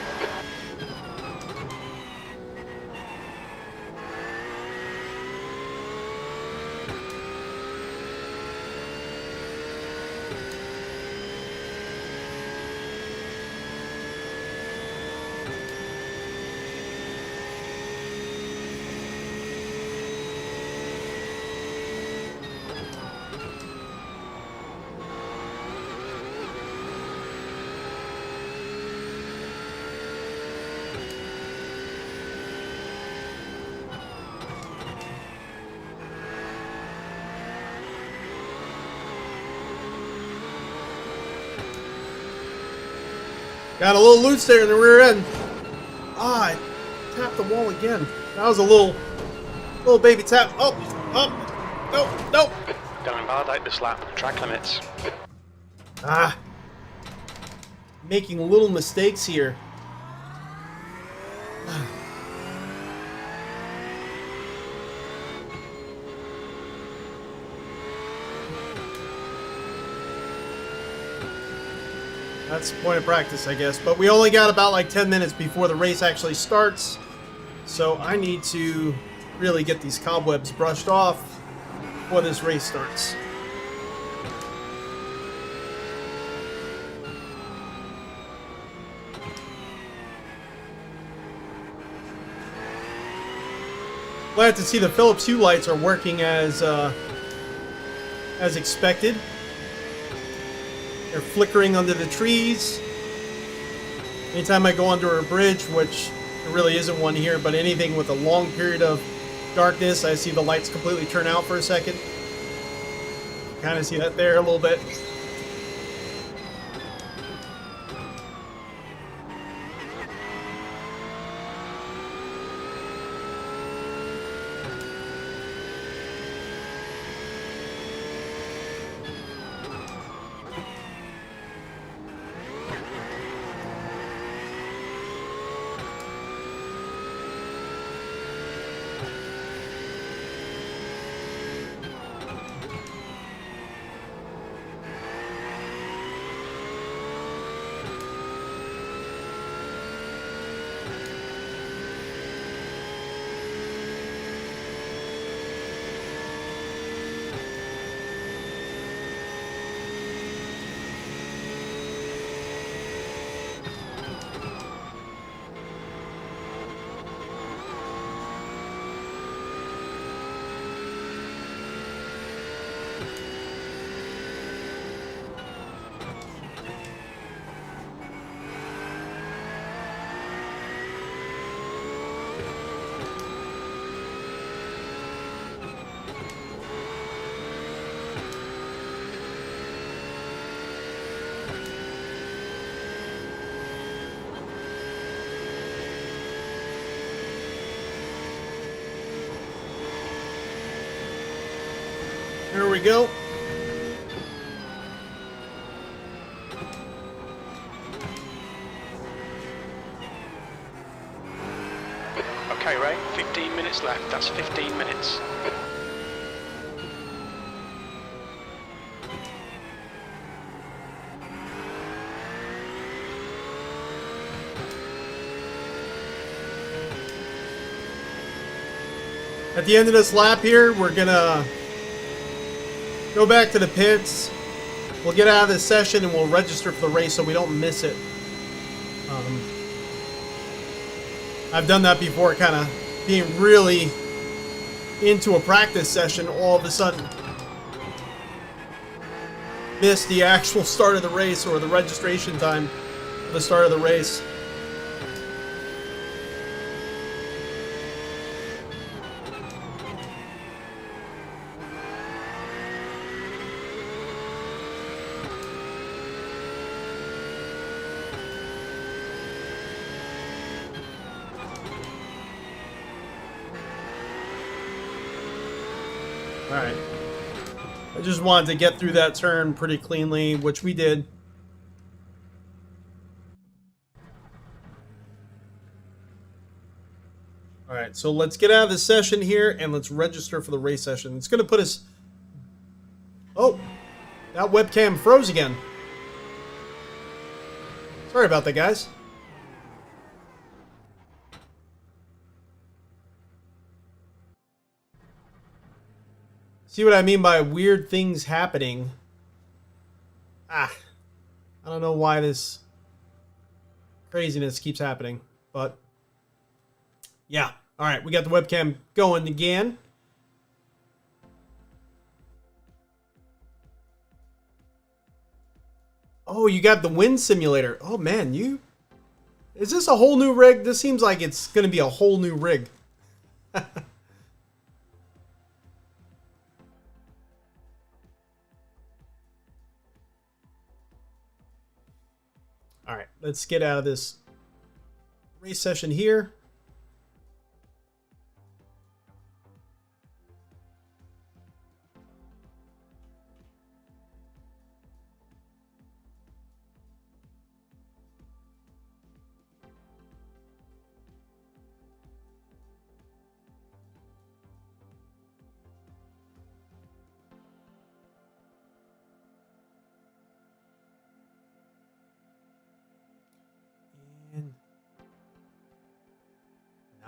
Got a little loose there in the rear end. Ah, I tapped the wall again. That was a little baby tap. Oh, no. Gonna invalidate this lap. Track limits. Ah, making little mistakes here. That's the point of practice, I guess. But we only got about like 10 minutes before the race actually starts. So I need to really get these cobwebs brushed off before this race starts. Glad to see the Philips Hue lights are working as expected. They're flickering under the trees. Anytime I go under a bridge, which there really isn't one here, but anything with a long period of darkness, I see the lights completely turn out for a second. Kind of see that there a little bit. Here we go. Okay, Ray, 15 minutes left. That's 15 minutes. At the end of this lap here, we're gonna go back to the pits. We'll get out of this session and we'll register for the race so we don't miss it. I've done that before, kind of being really into a practice session, all of a sudden miss the actual start of the race or the registration time for the start of the race. Alright. I just wanted to get through that turn pretty cleanly, which we did. Alright, so let's get out of this session here and let's register for the race session. It's going to put us... Oh! That webcam froze again. Sorry about that, guys. See what I mean by weird things happening? I don't know why this craziness keeps happening, but yeah. All right, we got the webcam going again. Oh, you got the wind simulator. Oh man, is this a whole new rig? This seems like it's going to be a whole new rig. All right, let's get out of this race session here.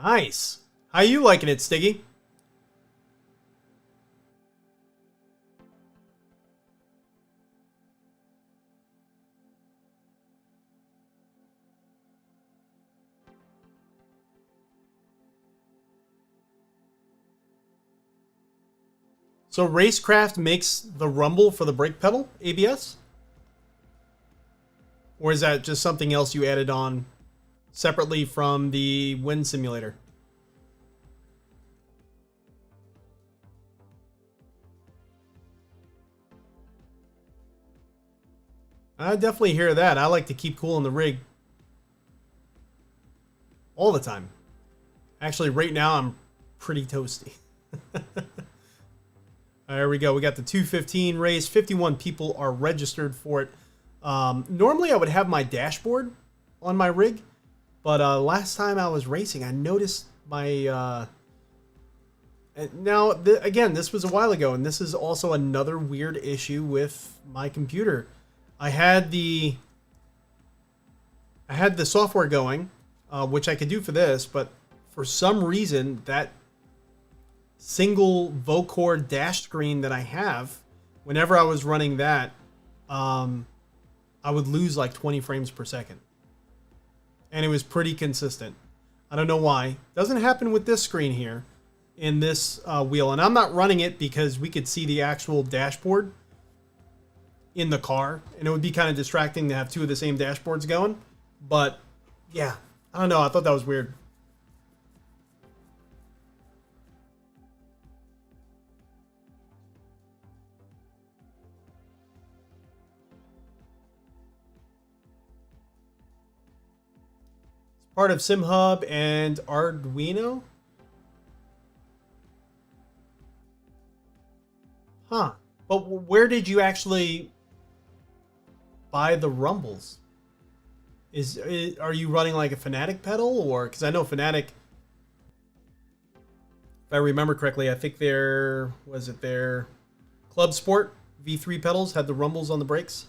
Nice. How you liking it, Stiggy? So Racecraft makes the rumble for the brake pedal, ABS? Or is that just something else you added on separately from the wind simulator? I definitely hear that. I like to keep cool in the rig all the time. Actually, right now I'm pretty toasty. There we go. We got the 215 race. 51 people are registered for it. Normally I would have my dashboard on my rig, but last time I was racing, I noticed my... now, again, this was a while ago, and this is also another weird issue with my computer. I had the software going, which I could do for this, but for some reason, that single Vocore dash screen that I have, whenever I was running that, I would lose like 20 frames per second. And it was pretty consistent. I don't know why. Doesn't happen with this screen here in this wheel. And I'm not running it because we could see the actual dashboard in the car. And it would be kind of distracting to have two of the same dashboards going. But yeah, I don't know. I thought that was weird. Part of SimHub and Arduino? Huh. But where did you actually buy the rumbles? Are you running like a Fanatec pedal? Or, because I know Fanatec, if I remember correctly, I think their ClubSport V3 pedals had the rumbles on the brakes?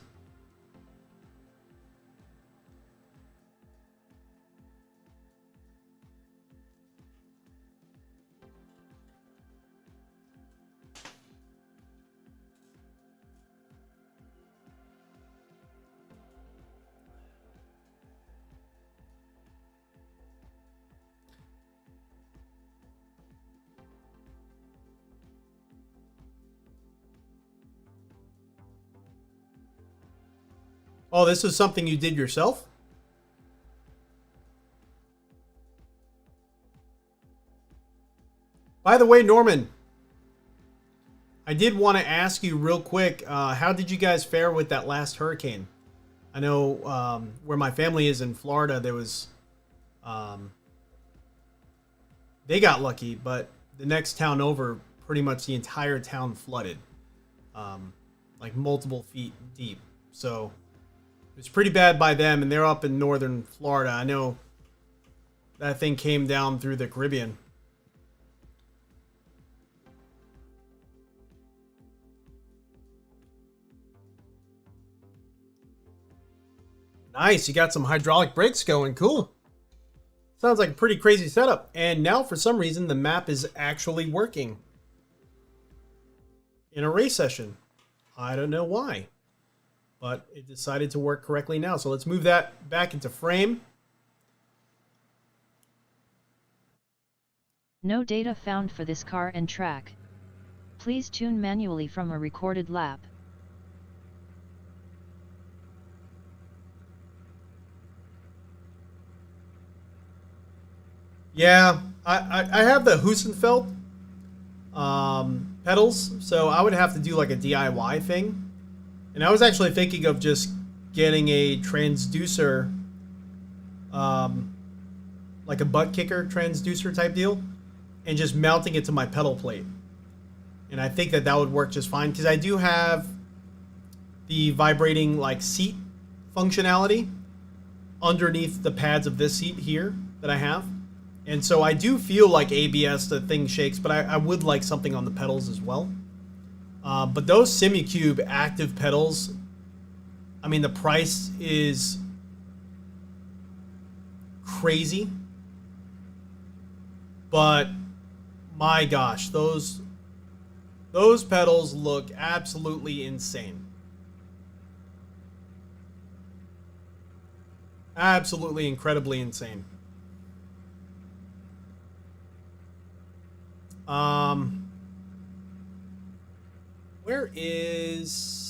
Oh, this is something you did yourself? By the way, Norman, I did want to ask you real quick, how did you guys fare with that last hurricane? I know where my family is in Florida, there was... they got lucky, but the next town over, pretty much the entire town flooded. Like multiple feet deep. So... it's pretty bad by them, and they're up in northern Florida. I know that thing came down through the Caribbean. Nice, you got some hydraulic brakes going. Cool. Sounds like a pretty crazy setup. And now, for some reason, the map is actually working in a race session. I don't know why, but it decided to work correctly now. So let's move that back into frame. No data found for this car and track. Please tune manually from a recorded lap. Yeah, I have the Hussenfeld pedals, so I would have to do like a DIY thing. And I was actually thinking of just getting a transducer, like a butt kicker transducer type deal, and just mounting it to my pedal plate. And I think that would work just fine, because I do have the vibrating like seat functionality underneath the pads of this seat here that I have. And so I do feel like ABS, the thing shakes, but I would like something on the pedals as well. But those SimuCube active pedals, I mean, the price is crazy. But my gosh, those pedals look absolutely insane. Absolutely incredibly insane. Where is...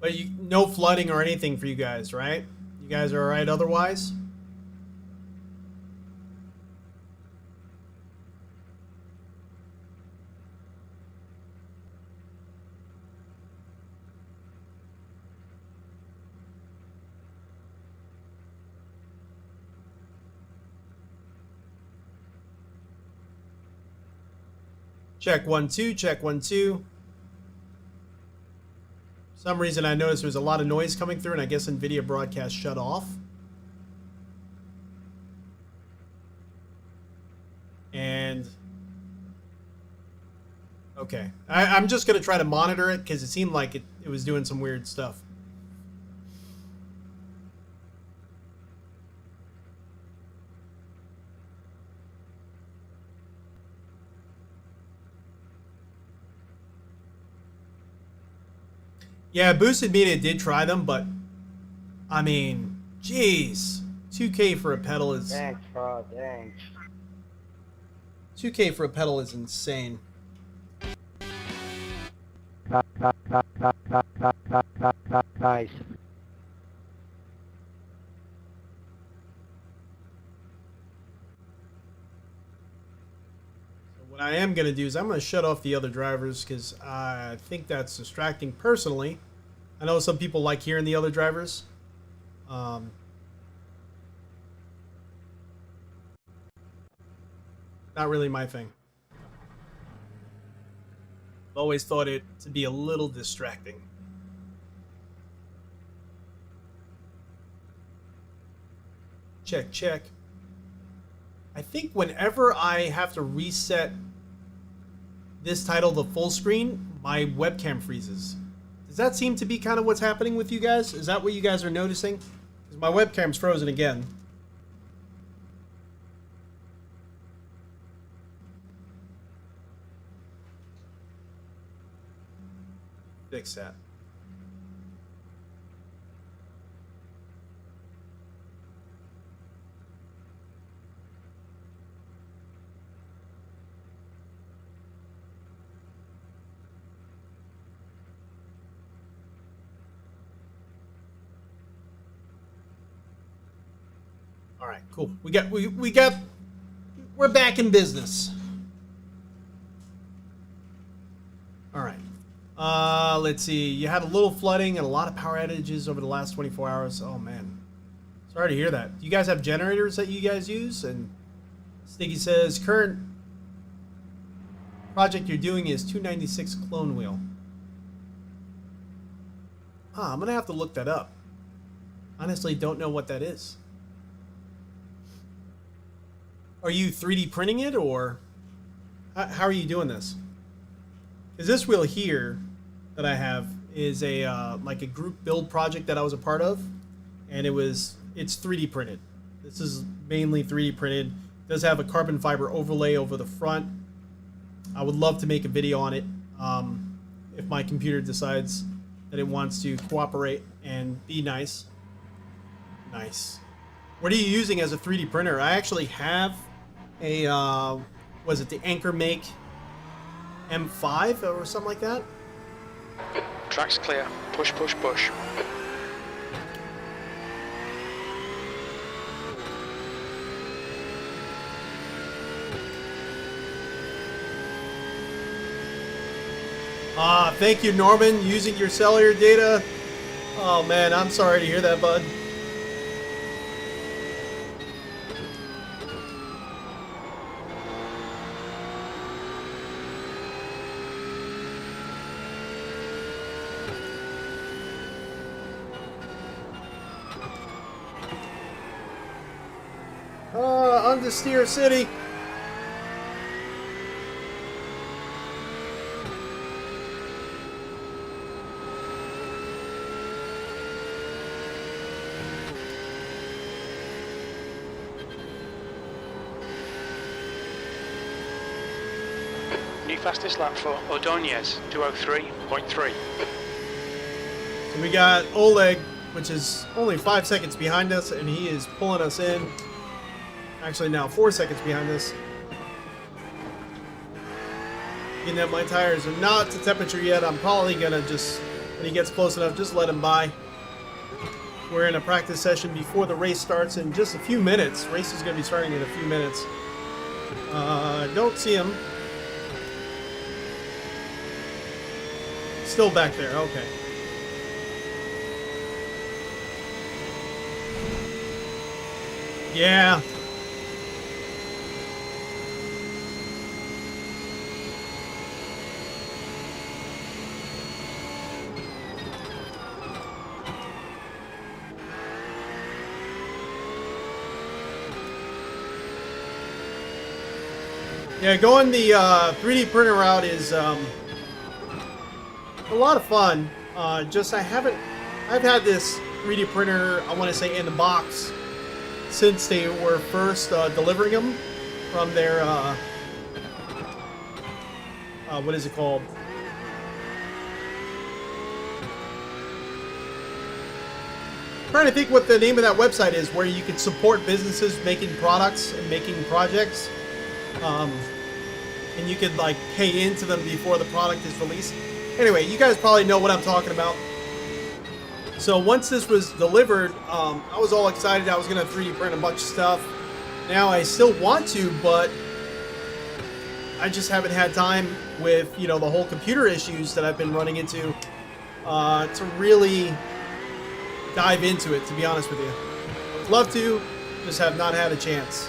But no flooding or anything for you guys, right? You guys are all right otherwise? Check 1 2, check 1 2. For some reason I noticed there was a lot of noise coming through, and I guess NVIDIA broadcast shut off. And okay, I'm just gonna try to monitor it because it seemed like it was doing some weird stuff. Yeah, Boosted Media did try them, but I mean, jeez, 2K for a pedal is... Thanks, bro, thanks. 2K for a pedal is insane. Nice. What I am going to do is I'm going to shut off the other drivers because I think that's distracting personally. I know some people like hearing the other drivers. Not really my thing. I've always thought it to be a little distracting. Check, check. I think whenever I have to reset this title to full screen, my webcam freezes. Does that seem to be kind of what's happening with you guys? Is that what you guys are noticing? Because my webcam's frozen again. Fix that. All right, cool. We're back in business. All right. Let's see. You had a little flooding and a lot of power outages over the last 24 hours. Oh man, sorry to hear that. Do you guys have generators that you guys use? And Sticky says current project you're doing is 296 clone wheel. I'm gonna have to look that up. Honestly, don't know what that is. Are you 3D printing it, or how are you doing this? Because this wheel here that I have is a like a group build project that I was a part of, and it's 3D printed. This is mainly 3D printed. It does have a carbon fiber overlay over the front. I would love to make a video on it if my computer decides that it wants to cooperate and be nice. Nice. What are you using as a 3D printer? I actually have a was it the Anchor Make M5 or something like that? Track's clear. Push, push, push. Thank you, Norman, using your cellular data. Oh man, I'm sorry to hear that, bud. Understeer City. New fastest lap for Ordonez, 203.3. So we got Oleg, which is only 5 seconds behind us, and he is pulling us in. Actually, now 4 seconds behind us. Getting that my tires are not to temperature yet. I'm probably gonna just, when he gets close enough, just let him by. We're in a practice session before the race starts in just a few minutes. Race is gonna be starting in a few minutes. Don't see him. Still back there, okay. Yeah. Yeah, going the 3D printer route is a lot of fun. I've had this 3D printer, I want to say, in the box since they were first delivering them from their, what is it called? I'm trying to think what the name of that website is, where you can support businesses making products and making projects. And you could like pay into them before the product is released. Anyway, you guys probably know what I'm talking about. So once this was delivered, I was all excited. I was gonna 3D print a bunch of stuff. Now I still want to, but I just haven't had time with, you know, the whole computer issues that I've been running into to really dive into it, to be honest with you. I would love to, just have not had a chance.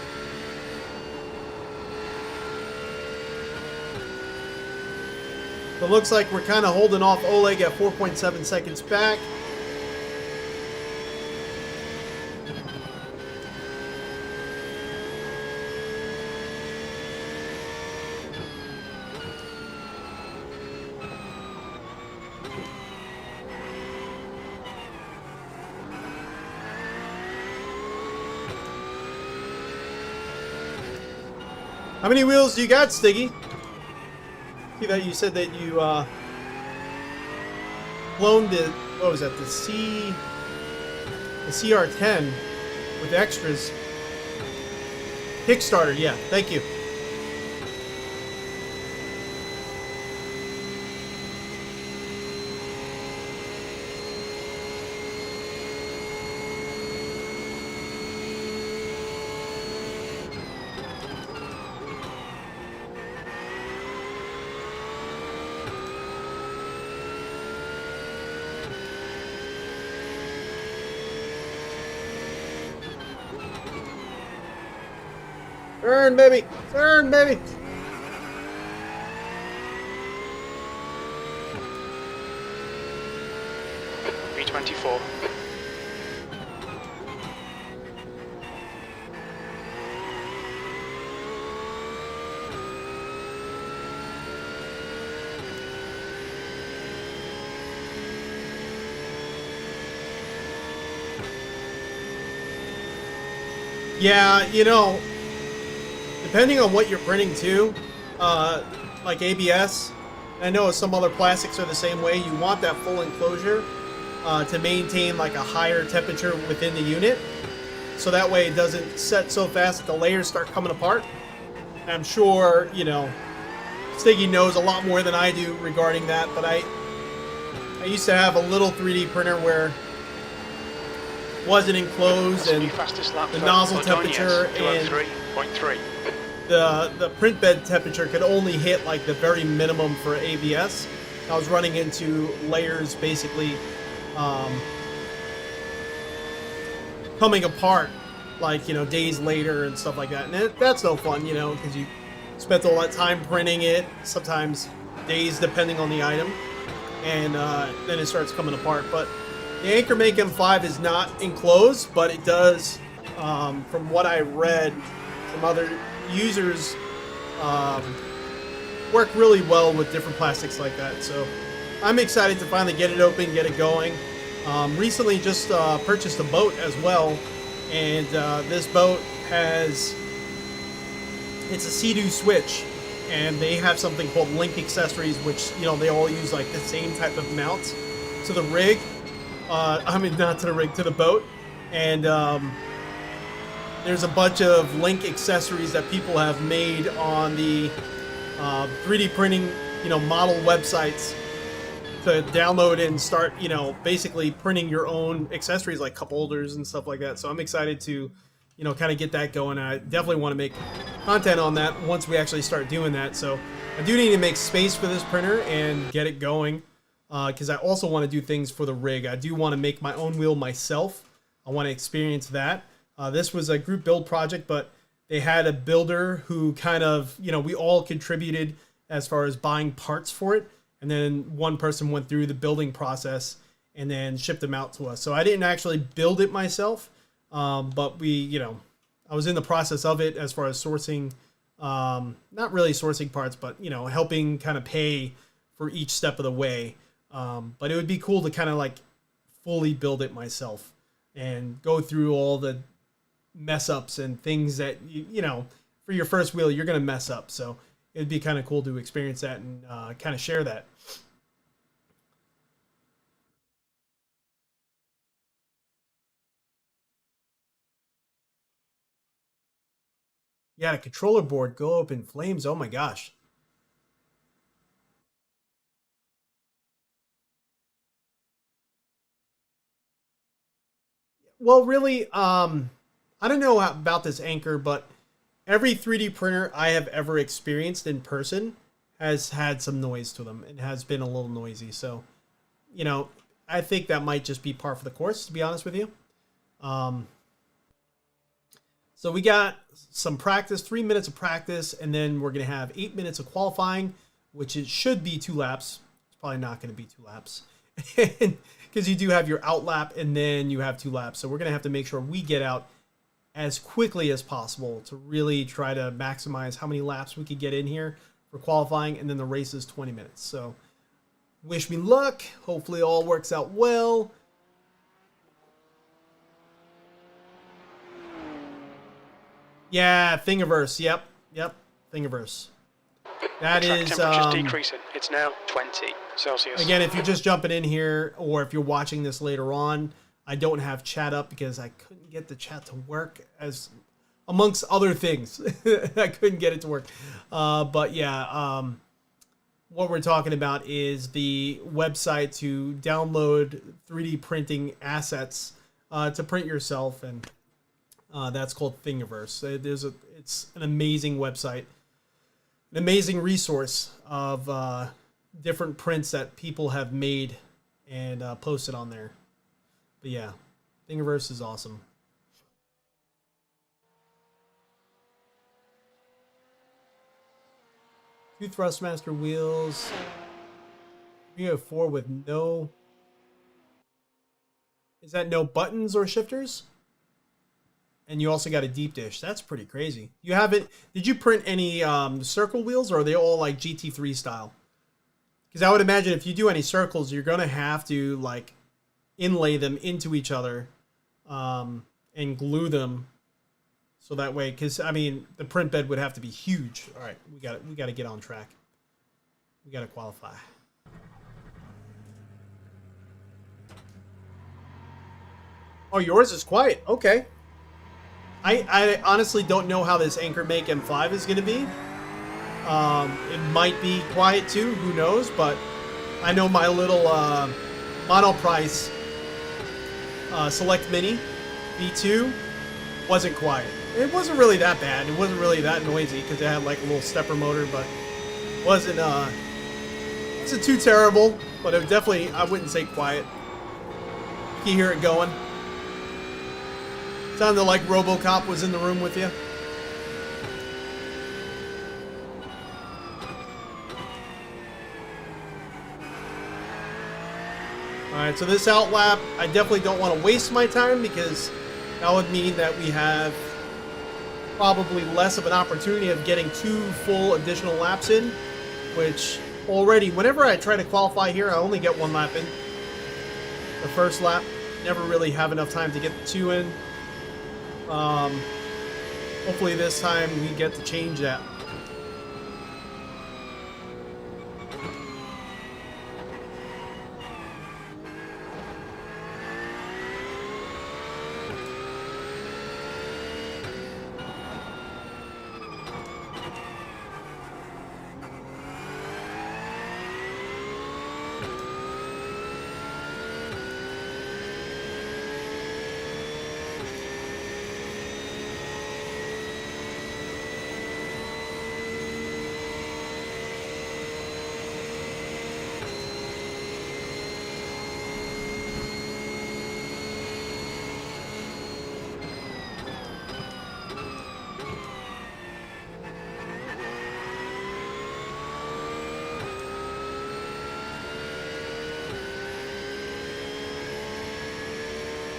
But looks like we're kind of holding off Oleg at 4.7 seconds back. How many wheels do you got, Stiggy? See that you said that you cloned the, what was that, the CR10 with extras. Kickstarter, yeah, thank you. Turn, baby! Turn, baby! V24. Yeah, you know, depending on what you're printing too, like ABS, I know some other plastics are the same way, you want that full enclosure to maintain like a higher temperature within the unit. So that way it doesn't set so fast that the layers start coming apart. And I'm sure, you know, Stiggy knows a lot more than I do regarding that, but I used to have a little 3D printer where it wasn't enclosed, and the nozzle temperature and the print bed temperature could only hit like the very minimum for ABS. I was running into layers basically coming apart, like, you know, days later and stuff like that. And that's no fun, you know, because you spent all that time printing it, sometimes days depending on the item, and then it starts coming apart. But the AnchorMake M5 is not enclosed, but it does, from what I read from other users, work really well with different plastics like that. So I'm excited to finally get it open, get it going. Recently just purchased a boat as well, and this boat has, it's a Sea-Doo switch, and they have something called Link accessories, which, you know, they all use like the same type of mounts to the rig. I mean, not to the rig, to the boat. And there's a bunch of Link accessories that people have made on the 3D printing, you know, model websites to download and start, you know, basically printing your own accessories like cup holders and stuff like that. So I'm excited to, you know, kind of get that going. I definitely want to make content on that once we actually start doing that. So I do need to make space for this printer and get it going, because I also want to do things for the rig. I do want to make my own wheel myself. I want to experience that. This was a group build project, but they had a builder who kind of, you know, we all contributed as far as buying parts for it. And then one person went through the building process and then shipped them out to us. So I didn't actually build it myself. But we, you know, I was in the process of it as far as sourcing, not really sourcing parts, but, you know, helping kind of pay for each step of the way. But it would be cool to kind of like fully build it myself and go through all the mess ups and things that, you know, for your first wheel, you're going to mess up. So it'd be kind of cool to experience that and kind of share that. Yeah, the controller board go up in flames. Oh my gosh. Well, really, I don't know about this Anchor, but every 3D printer I have ever experienced in person has had some noise to them. It has been a little noisy. So, you know, I think that might just be par for the course, to be honest with you. So we got some practice, 3 minutes of practice, and then we're going to have 8 minutes of qualifying, which it should be 2 laps. It's probably not going to be 2 laps because you do have your out lap and then you have 2 laps. So we're going to have to make sure we get out as quickly as possible to really try to maximize how many laps we could get in here for qualifying, and then the race is 20 minutes. So wish me luck. Hopefully all works out well. Yeah, Thingiverse. Yep. Thingiverse. That is decreasing. It's now 20 Celsius. Again, if you're just jumping in here, or if you're watching this later on, I don't have chat up because I couldn't get the chat to work, as amongst other things. I couldn't get it to work. But yeah, what we're talking about is the website to download 3D printing assets to print yourself, and that's called Thingiverse. It's an amazing website, an amazing resource of different prints that people have made and posted on there. But yeah, Thingiverse is awesome. Two Thrustmaster wheels. We have 4 with no... Is that no buttons or shifters? And you also got a deep dish. That's pretty crazy. You haven't... Did you print any circle wheels, or are they all like GT3 style? Because I would imagine if you do any circles, you're going to have to like inlay them into each other and glue them. So that way, because I mean, the print bed would have to be huge. All right, we got to get on track. We got to qualify. Oh, yours is quiet. Okay. I honestly don't know how this Handbrake M5 is going to be. It might be quiet too, who knows, but I know my little monoprice Select Mini V2 wasn't quiet. It wasn't really that bad. It wasn't really that noisy because it had like a little stepper motor, but wasn't too terrible. But it definitely, I wouldn't say quiet. You can hear it going. Sounded like RoboCop was in the room with you. Alright, so this outlap, I definitely don't want to waste my time because that would mean that we have probably less of an opportunity of getting 2 full additional laps in, which already, whenever I try to qualify here, I only get 1 lap in. The first lap, never really have enough time to get the 2 in. Hopefully this time we get to change that.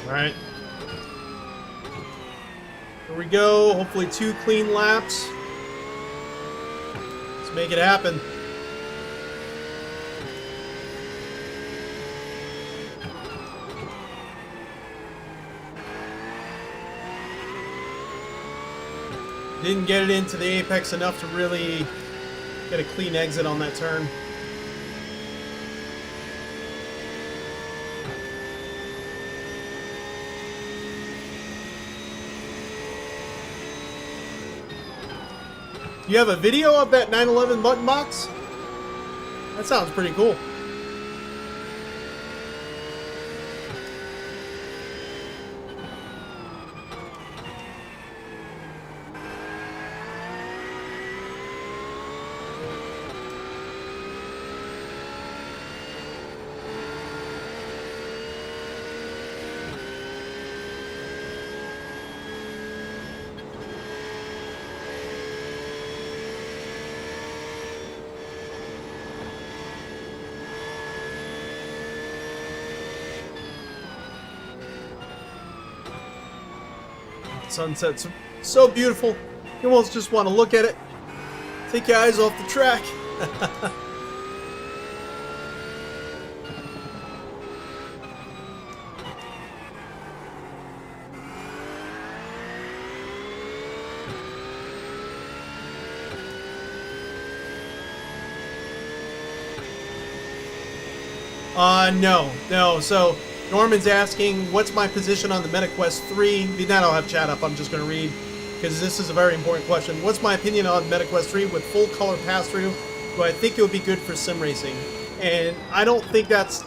Alright. Here we go. Hopefully 2 clean laps. Let's make it happen. Didn't get it into the apex enough to really get a clean exit on that turn. You have a video of that 911 button box? That sounds pretty cool. Sunset's so beautiful. You almost just want to look at it. Take your eyes off the track. No. So Norman's asking, what's my position on the MetaQuest 3? Now I'll have chat up. I'm just going to read because this is a very important question. What's my opinion on MetaQuest 3 with full color pass-through? Do I think it would be good for sim racing? And I don't think that's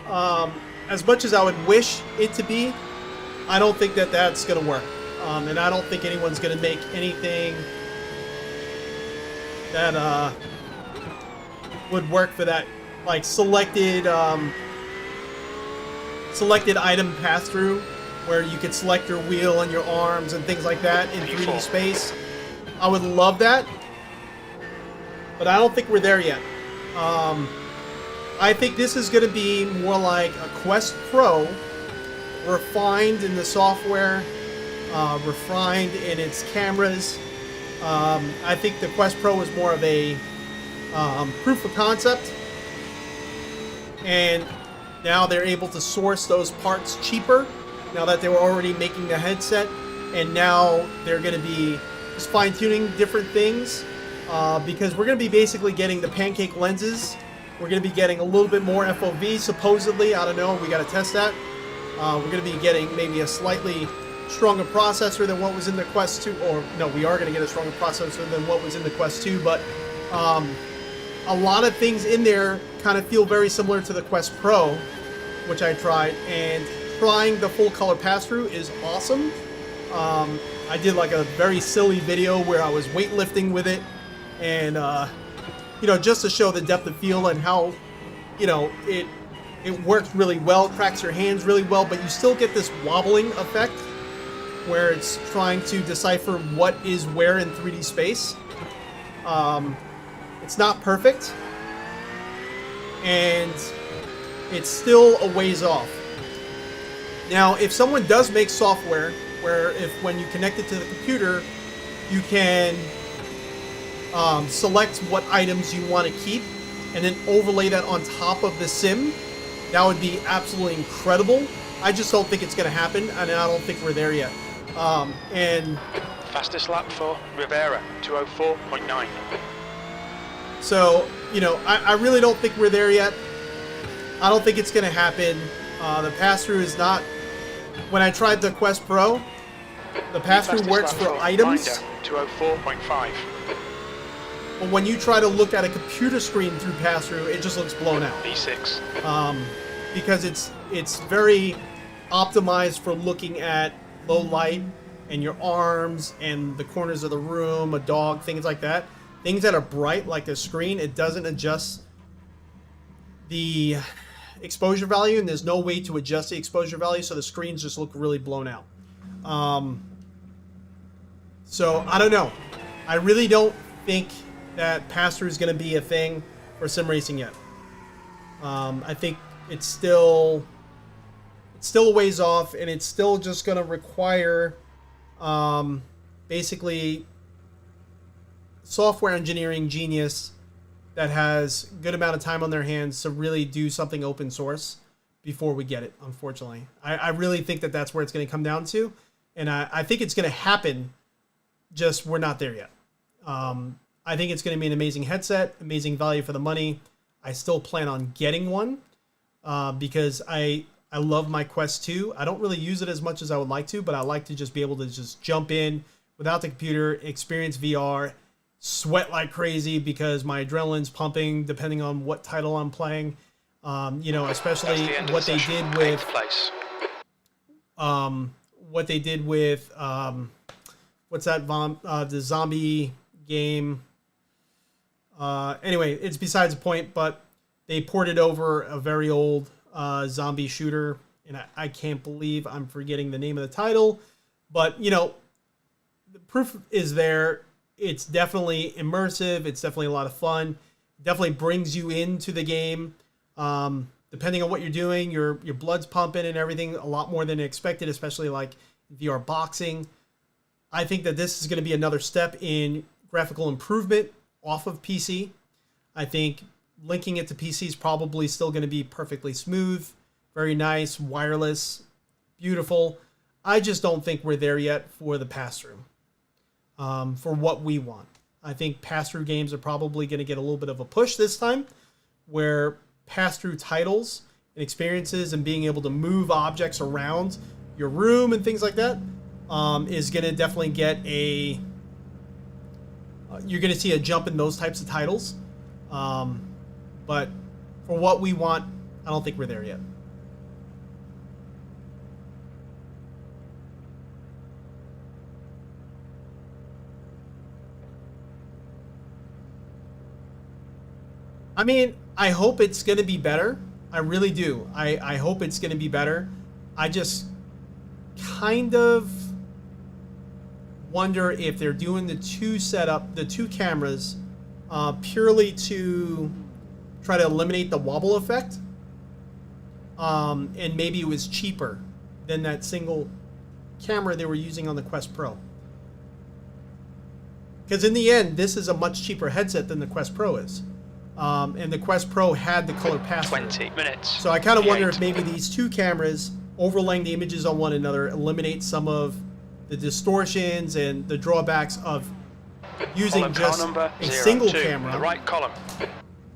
as much as I would wish it to be. I don't think that that's going to work, and I don't think anyone's going to make anything that would work for that, like selected item pass-through, where you could select your wheel and your arms and things like that in 3D space. I would love that, but I don't think we're there yet. I think this is going to be more like a Quest Pro, refined in the software, refined in its cameras. I think the Quest Pro is more of a proof of concept, and now they're able to source those parts cheaper now that they were already making the headset, and now they're going to be just fine-tuning different things, because we're going to be basically getting the pancake lenses. We're going to be getting a little bit more FOV, supposedly. I don't know. We got to test that. We're going to be getting maybe a slightly stronger processor than what was in the Quest 2, or no, we are going to get a stronger processor than what was in the Quest 2, but a lot of things in there kind of feel very similar to the Quest Pro, which I tried, and trying the full color pass-through is awesome. I did like a very silly video where I was weightlifting with it, and you know, just to show the depth of field and how, you know, it works really well, cracks your hands really well, but you still get this wobbling effect where it's trying to decipher what is where in 3D space. It's not perfect, and it's still a ways off. Now, if someone does make software where when you connect it to the computer, you can select what items you want to keep and then overlay that on top of the sim, that would be absolutely incredible. I just don't think it's going to happen, and I don't think we're there yet. And fastest lap for Rivera, 204.9. So, you know, I really don't think we're there yet. I don't think it's going to happen. The pass-through is not... When I tried the Quest Pro, the pass-through works for items. 204.5. But when you try to look at a computer screen through pass-through, it just looks blown out. V6. Because it's very optimized for looking at low light and your arms and the corners of the room, a dog, things like that. Things that are bright like a screen, it doesn't adjust the exposure value, and there's no way to adjust the exposure value, so the screens just look really blown out. So I don't know. I really don't think that pass-through is going to be a thing for sim racing yet. I think it's still a ways off, and it's still just going to require basically software engineering genius that has good amount of time on their hands to really do something open source before we get it, unfortunately. I really think that that's where it's going to come down to, and I think it's going to happen, just we're not there yet. I think it's going to be an amazing headset, amazing value for the money. I still plan on getting one because I love my Quest 2. I don't really use it as much as I would like to, but I like to just be able to just jump in without the computer, experience VR, sweat like crazy because my adrenaline's pumping depending on what title I'm playing. You know, especially what they did with what's that the zombie game. Anyway, it's besides the point, but they ported over a very old zombie shooter, and I can't believe I'm forgetting the name of the title, but you know, the proof is there. It's definitely immersive. It's definitely a lot of fun. Definitely brings you into the game. Depending on what you're doing, your blood's pumping and everything a lot more than expected, especially like VR boxing. I think that this is going to be another step in graphical improvement off of PC. I think linking it to PC is probably still going to be perfectly smooth, very nice, wireless, beautiful. I just don't think we're there yet for the pass-through. For what we want. I think pass-through games are probably going to get a little bit of a push this time, where pass-through titles and experiences and being able to move objects around your room and things like that is going to definitely get a... you're going to see a jump in those types of titles. But for what we want, I don't think we're there yet. I mean, I hope it's going to be better. I really do. I hope it's going to be better. I just kind of wonder if they're doing the two cameras purely to try to eliminate the wobble effect. And maybe it was cheaper than that single camera they were using on the Quest Pro. Because in the end, this is a much cheaper headset than the Quest Pro is. And the Quest Pro had the color pass-through. 20 minutes. So I kind of wonder if maybe these two cameras overlaying the images on one another eliminate some of the distortions and the drawbacks of using just a single camera. The right column.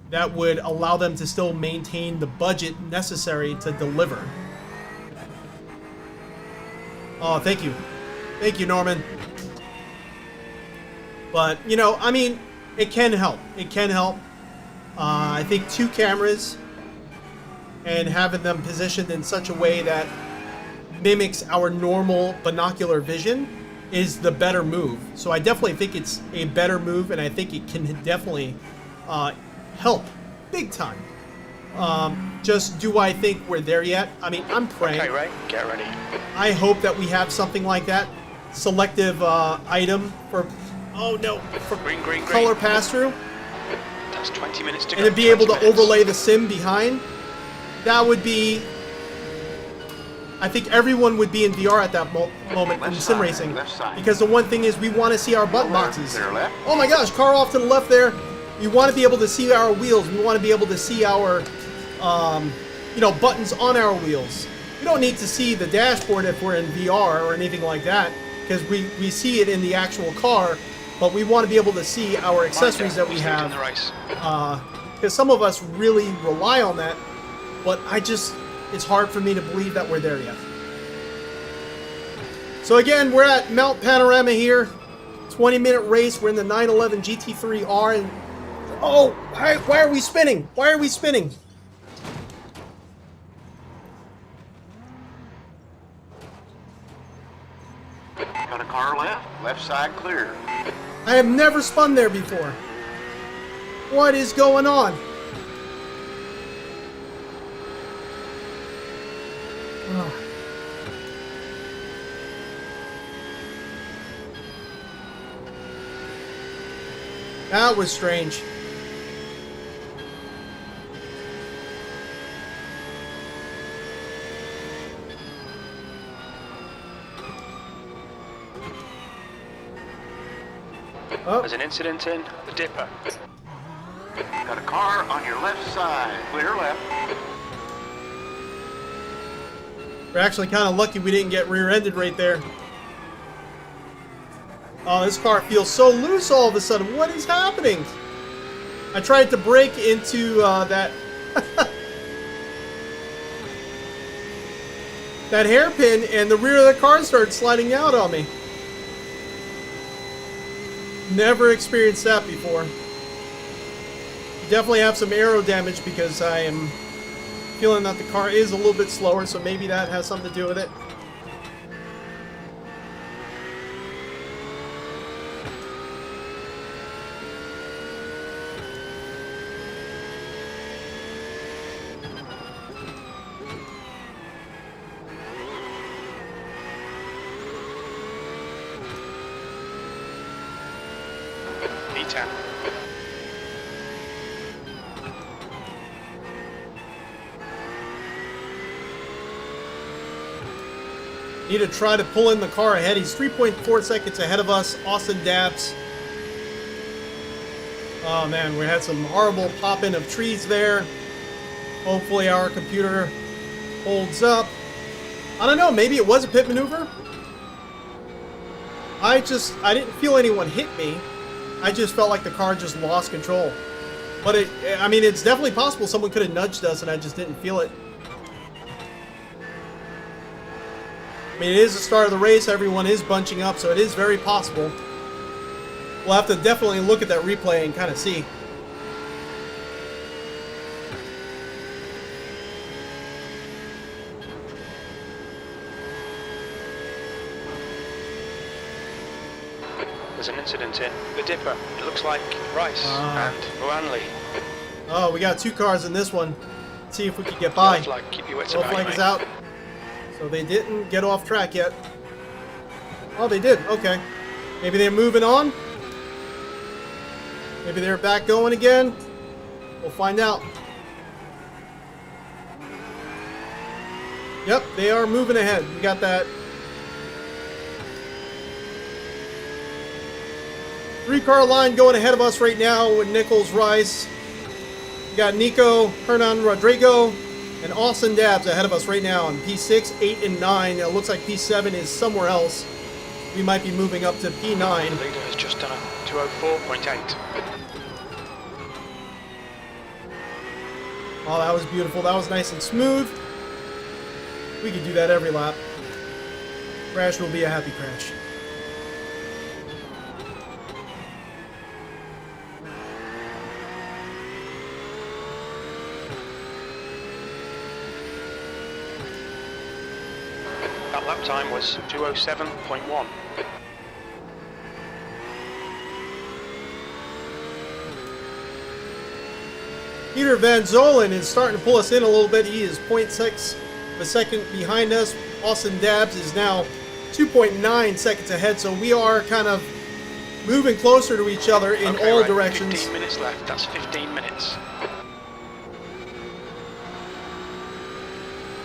That would allow them to still maintain the budget necessary to deliver. Oh, thank you. Thank you, Norman. But, you know, I mean, it can help. It can help. I think 2 cameras and having them positioned in such a way that mimics our normal binocular vision is the better move. So I definitely think it's a better move, and I think it can definitely help big time. Just do I think we're there yet? I mean, I'm praying. Okay, Ray, get ready. I hope that we have something like that. Selective item for, oh no, for Green, green, green. color pass-through. That's 20 minutes to go. And to be able to 20 minutes. overlay the sim behind. That would be... I think everyone would be in VR at that moment in sim racing. Because the one thing is we want to see our button boxes. Oh my gosh, car off to the left there. We want to be able to see our wheels. We want to be able to see our, you know, buttons on our wheels. We don't need to see the dashboard if we're in VR or anything like that, because we see it in the actual car, but we want to be able to see our accessories that we have. Because some of us really rely on that, but it's hard for me to believe that we're there yet. So again, we're at Mount Panorama here. 20-minute race. We're in the 911 GT3R, and oh, why are we spinning? Why are we spinning? Got a car left side clear. I have never spun there before. What is going on? Ugh. That was strange. Oh. There's an incident in the dipper. Got a car on your left side. Clear left. We're actually kind of lucky we didn't get rear-ended right there. Oh, this car feels so loose all of a sudden. What is happening? I tried to brake into that that hairpin, and the rear of the car started sliding out on me. Never experienced that before. Definitely have some aero damage because I am feeling that the car is a little bit slower, so maybe that has something to do with it. E10. Need to try to pull in the car ahead. He's 3.4 seconds ahead of us. Austin Daps. Oh man, we had some horrible pop-in of trees there. Hopefully our computer holds up. I don't know, maybe it was a pit maneuver? I didn't feel anyone hit me. I just felt like the car just lost control. But I mean, it's definitely possible someone could have nudged us and I just didn't feel it. I mean, it is the start of the race. Everyone is bunching up, so it is very possible. We'll have to definitely look at that replay and kind of see. There's an incident in the dipper. It looks like Rice and Moanley. Oh, we got 2 cars in this one. Let's see if we can get by. Flag, keep your wits Yellow about you, flag is mate. out. So they didn't get off track yet. Oh, they did. Okay. Maybe they're moving on. Maybe they're back going again. We'll find out. Yep, they are moving ahead. We got that. 3-car line going ahead of us right now with Nichols, Rice. We got Nico, Hernan Rodrigo, and Austin Dabbs ahead of us right now on P6, 8, and 9. It looks like P7 is somewhere else. We might be moving up to P9. The leader has just done a 204.8. Oh, that was beautiful. That was nice and smooth. We could do that every lap. Crash will be a happy crash. That lap time was 2:07.1. Peter Van Zolen is starting to pull us in a little bit. He is 0.6 of a second behind us. Austin Dabbs is now 2.9 seconds ahead, so we are kind of moving closer to each other in Okay, all right, directions. 15 minutes left. That's 15 minutes.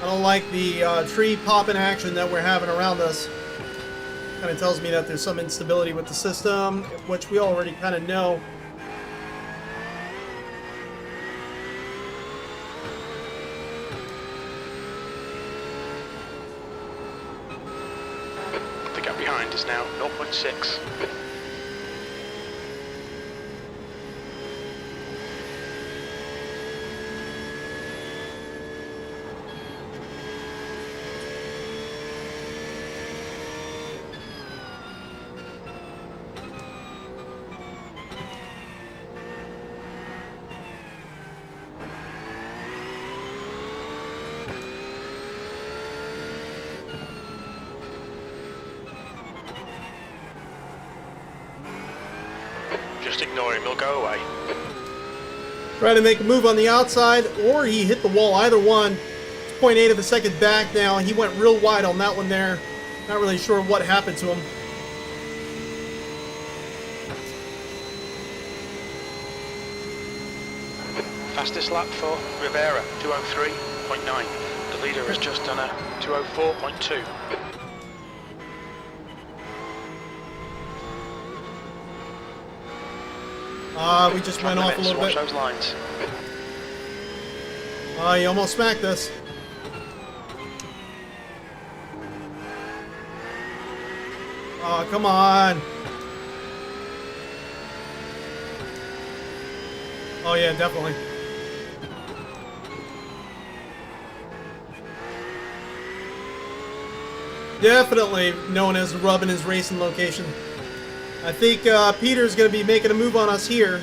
I don't like the tree popping action that we're having around us. Kind of tells me that there's some instability with the system, which we already kind of know. The gap behind is now 0.6. Just ignore him, he'll go away. Try to make a move on the outside, or he hit the wall. Either one. 0.8 of a second back now. He went real wide on that one there. Not really sure what happened to him. Fastest lap for Rivera, 2:03.9. The leader has just done a 2:04.2. We just went off a little Watch bit. those lines. He almost smacked us. Oh, come on. Oh, yeah, definitely. Definitely known as the rub in his racing location. I think Peter's going to be making a move on us here.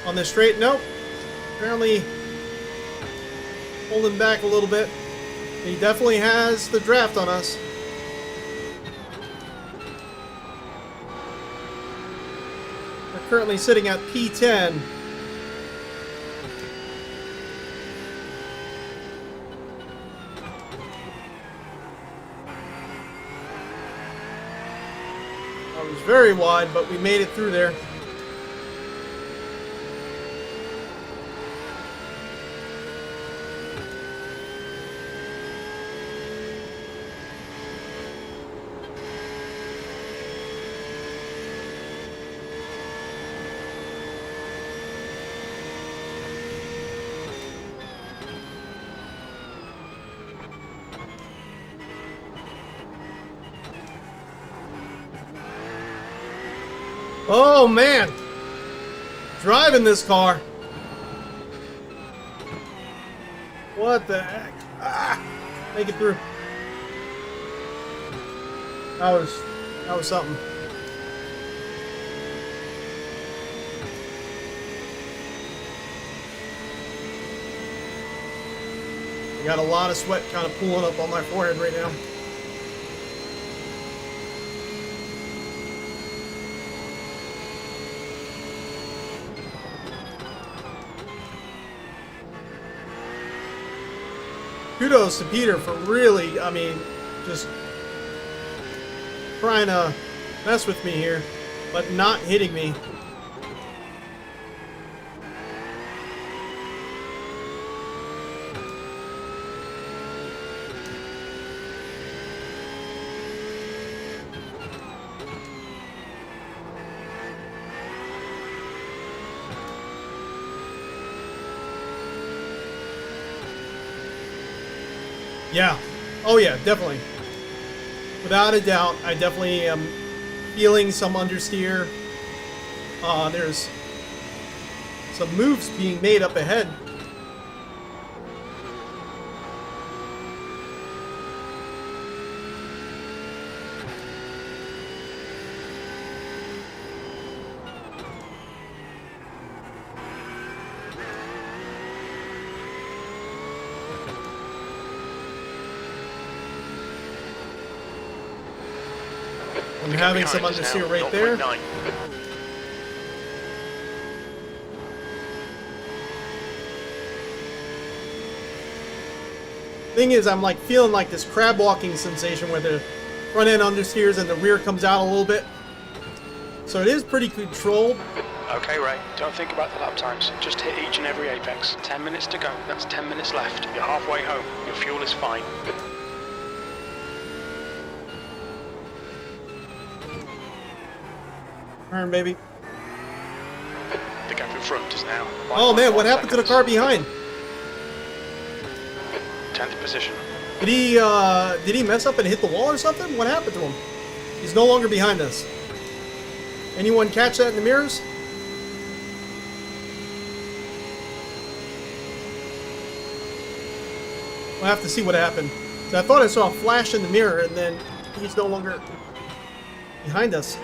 On this straight. Nope. Apparently holding back a little bit. He definitely has the draft on us. We're currently sitting at P10. It was very wide, but we made it through there. Oh man, driving this car. What the heck? Make it through. That was something. I got a lot of sweat kind of pooling up on my forehead right now. Kudos to Peter for really, I mean, just trying to mess with me here, but not hitting me. Yeah. Oh yeah, definitely. Without a doubt, I definitely am feeling some understeer. There's some moves being made up ahead. I'm having some understeer right there. 0.9. Thing is, I'm like feeling like this crab walking sensation where the front end understeers and the rear comes out a little bit. So it is pretty controlled. Okay, Ray, don't think about the lap times. Just hit each and every apex. 10 minutes to go. That's 10 minutes left. You're halfway home. Your fuel is fine. Turn, baby. The gap in front is now. Oh man, what happened to the car behind? 10th position. Did he mess up and hit the wall or something? What happened to him? He's no longer behind us. Anyone catch that in the mirrors? We'll have to see what happened. So I thought I saw a flash in the mirror, and then he's no longer behind us.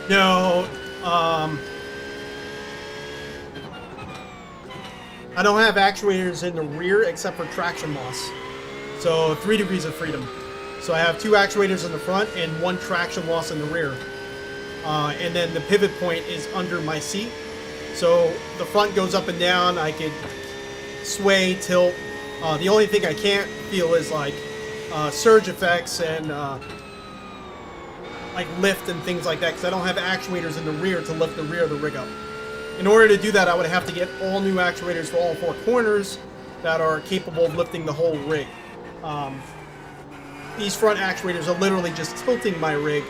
No, I don't have actuators in the rear except for traction loss. So 3 degrees of freedom. So I have 2 actuators in the front and 1 traction loss in the rear. And then the pivot point is under my seat. So the front goes up and down. I could sway, tilt. The only thing I can't feel is like surge effects and like lift and things like that, because I don't have actuators in the rear to lift the rear of the rig up. In order to do that, I would have to get all new actuators for all 4 corners that are capable of lifting the whole rig. These front actuators are literally just tilting my rig,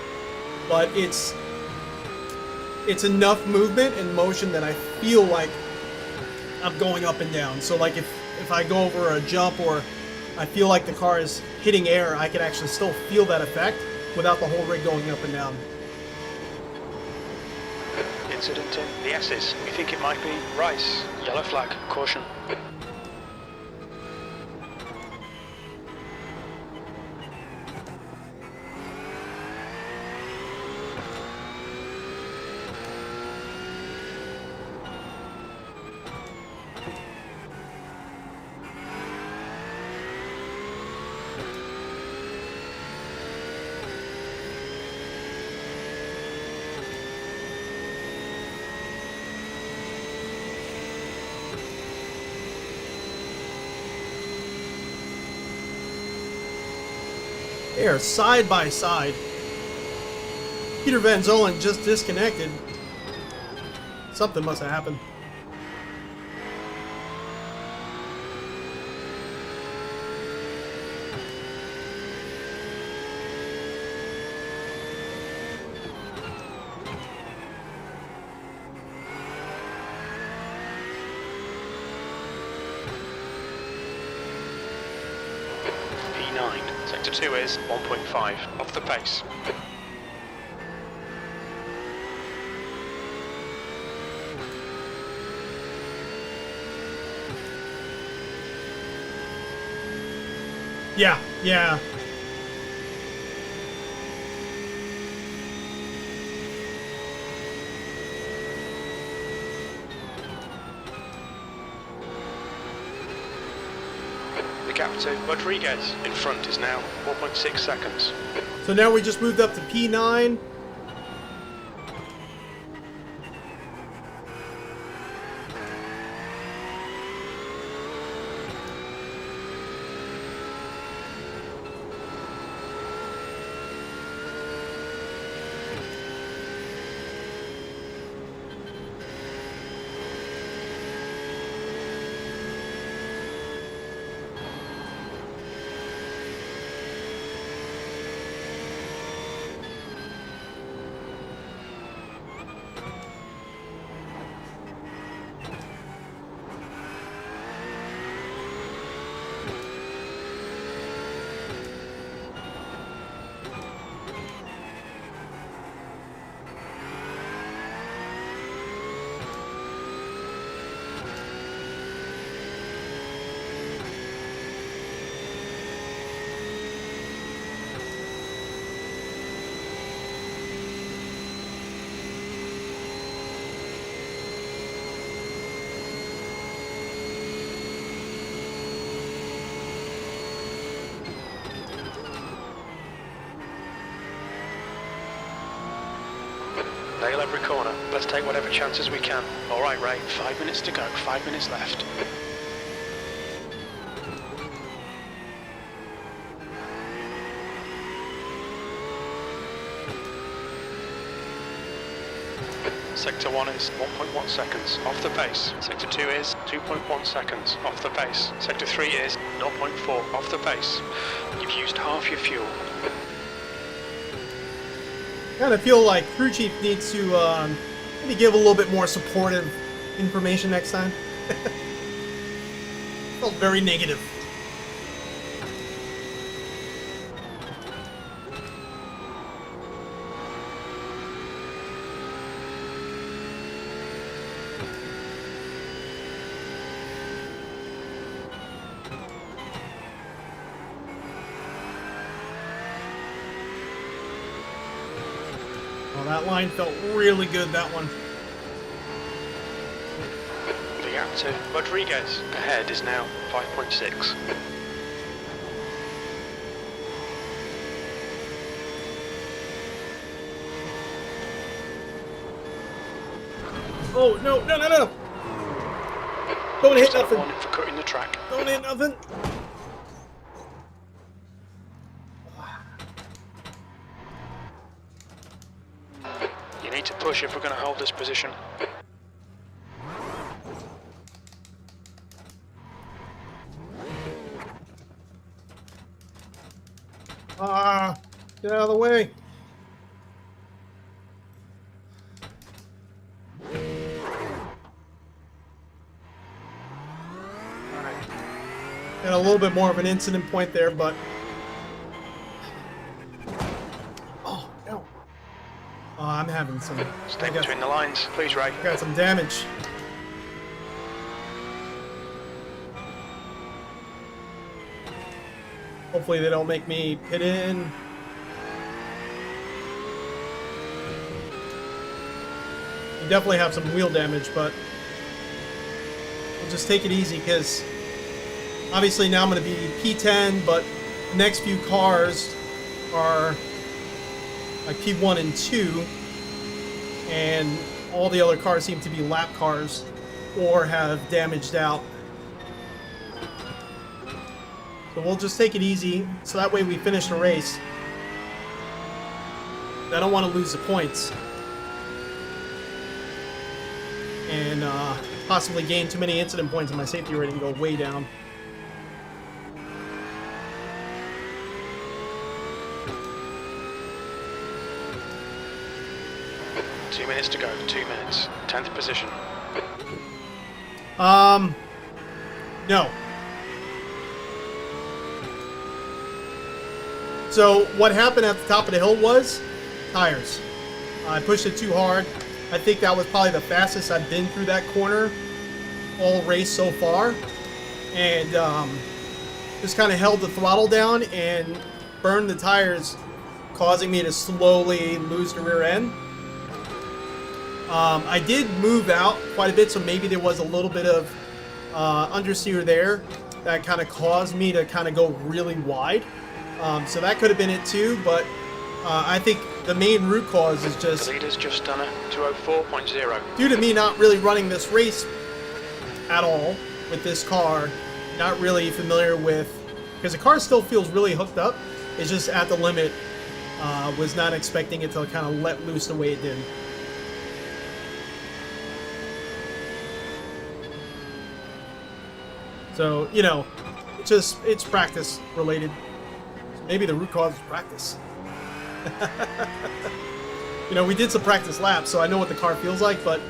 but it's enough movement and motion that I feel like I'm going up and down. So like if I go over a jump or I feel like the car is hitting air, I can actually still feel that effect without the whole rig going up and down. Incident in the S's. We think it might be Rice. Yellow flag. Caution. They are side by side. Peter Van Zolen just disconnected. Something must have happened. P9. Sector 2 is 1.5 off the pace. Yeah. The gap to Rodriguez in front is now 1.6 seconds. So now we just moved up to P9. Nail every corner. Let's take whatever chances we can. All right, Ray. 5 minutes to go. 5 minutes left. Sector 1 is 1.1 seconds off the pace. Sector 2 is 2.1 seconds off the pace. Sector 3 is 0.4 off the pace. You've used half your fuel. Kind of feel like crew chief needs to maybe give a little bit more supportive information next time. Felt very negative. Oh, that line felt really good, that one. The gap to Rodriguez ahead is now 5.6. Oh, no, no, no, no! Don't hit Just had a nothing. warning for cutting the track. Don't hit nothing. You need to push if we're going to hold this position. Get out of the way. Got a little bit more of an incident point there, but oh no! Oh, I'm having some. Stay between the lines, please, Ray. Got some damage. Hopefully they don't make me pit in. You definitely have some wheel damage, but we'll just take it easy because obviously now I'm going to be P10, but the next few cars are like P1 and 2, and all the other cars seem to be lap cars or have damaged out. So we'll just take it easy, so that way we finish the race. I don't want to lose the points. And possibly gain too many incident points and my safety rating go way down. Two minutes to go, 2 minutes. 10th position. No. So what happened at the top of the hill was tires. I pushed it too hard. I think that was probably the fastest I've been through that corner all race so far. And just kind of held the throttle down and burned the tires, causing me to slowly lose the rear end. I did move out quite a bit, so maybe there was a little bit of understeer there that kind of caused me to kind of go really wide. So that could have been it too, but I think the main root cause is just The leader's just done a 204.0. due to me not really running this race at all with this car, not really familiar with, because the car still feels really hooked up. It's just at the limit. Was not expecting it to kind of let loose the way it did. So, you know, it's practice related. Maybe the root cause is practice. You know, we did some practice laps, so I know what the car feels like, but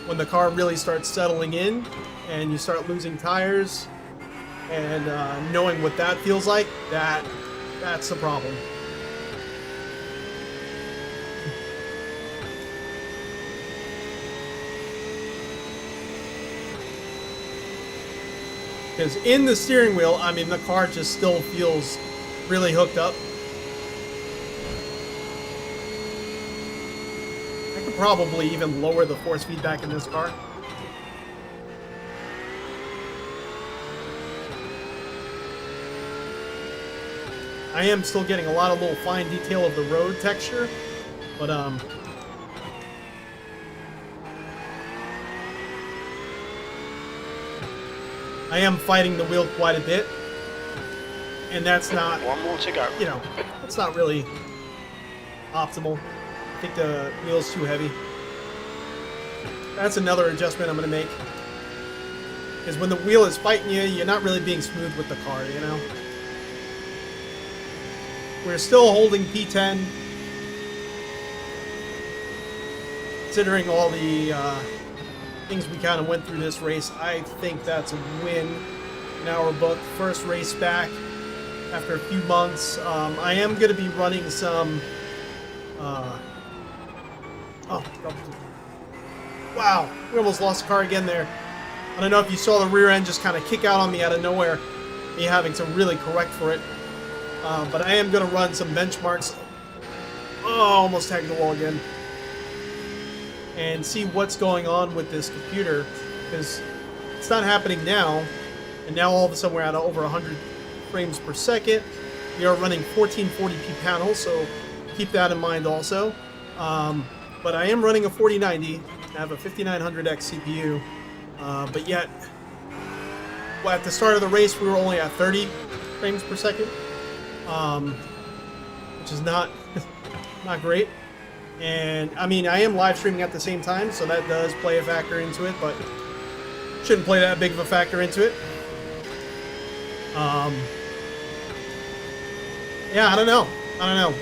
when the car really starts settling in and you start losing tires and knowing what that feels like, that's the problem. Because in the steering wheel, I mean, the car just still feels really hooked up. I could probably even lower the force feedback in this car. I am still getting a lot of little fine detail of the road texture, but I am fighting the wheel quite a bit, and that's not, One more to go. you know, that's not really optimal. I think the wheel's too heavy. That's another adjustment I'm going to make. Because when the wheel is fighting you, you're not really being smooth with the car, you know? We're still holding P10. Considering all the things we kind of went through this race, I think that's a win in our book. First race back after a few months. I am going to be running some... wow, we almost lost the car again there. I don't know if you saw the rear end just kind of kick out on me out of nowhere, me having to really correct for it. But I am going to run some benchmarks. Oh, almost tagged the wall again. And see what's going on with this computer, because it's not happening now. And now all of a sudden we're at over 100 frames per second. We are running 1440p panels, so keep that in mind also. But I am running a 4090. I have a 5900X CPU. But yet, well, at the start of the race, we were only at 30 frames per second, which is not not great. And I mean, I am live streaming at the same time, so that does play a factor into it, but shouldn't play that big of a factor into it. Yeah, I don't know.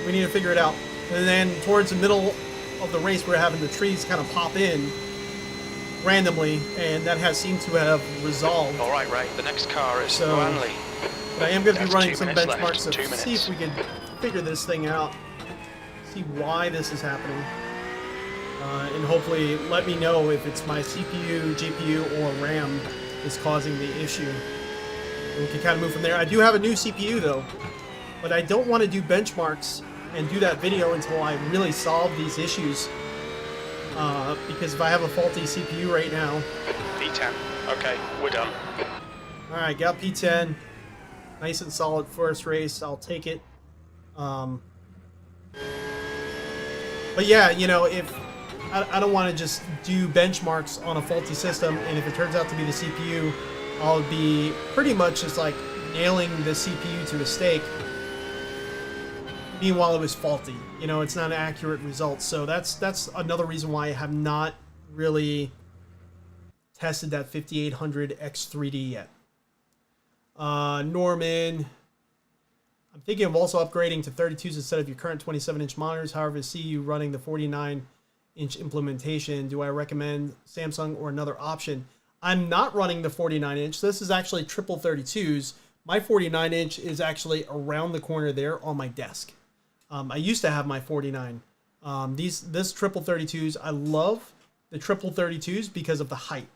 We need to figure it out. And then towards the middle of the race, we're having the trees kind of pop in randomly, and that has seemed to have resolved. All right, Ray. The next car is So, Burnley. But I am going to be That's running 2 some minutes benchmarks left. to 2 see minutes. if we can figure this thing out, see why this is happening, and hopefully let me know if it's my CPU, GPU, or RAM is causing the issue. And we can kind of move from there. I do have a new CPU though, but I don't want to do benchmarks and do that video until I really solve these issues. Because if I have a faulty CPU right now... P10. Okay, we're done. Alright, got P10. Nice and solid first race. I'll take it. But yeah, you know, if... I don't want to just do benchmarks on a faulty system, and if it turns out to be the CPU, I'll be pretty much just like nailing the CPU to a stake. Meanwhile, it was faulty. You know, it's not an accurate result. So that's another reason why I have not really tested that 5800 X3D yet. Norman, I'm thinking of also upgrading to 32s instead of your current 27-inch monitors. However, see you running the 49-inch implementation. Do I recommend Samsung or another option? I'm not running the 49-inch. This is actually triple 32s. My 49-inch is actually around the corner there on my desk. I used to have my 49. This triple 32s, I love the triple 32s because of the height.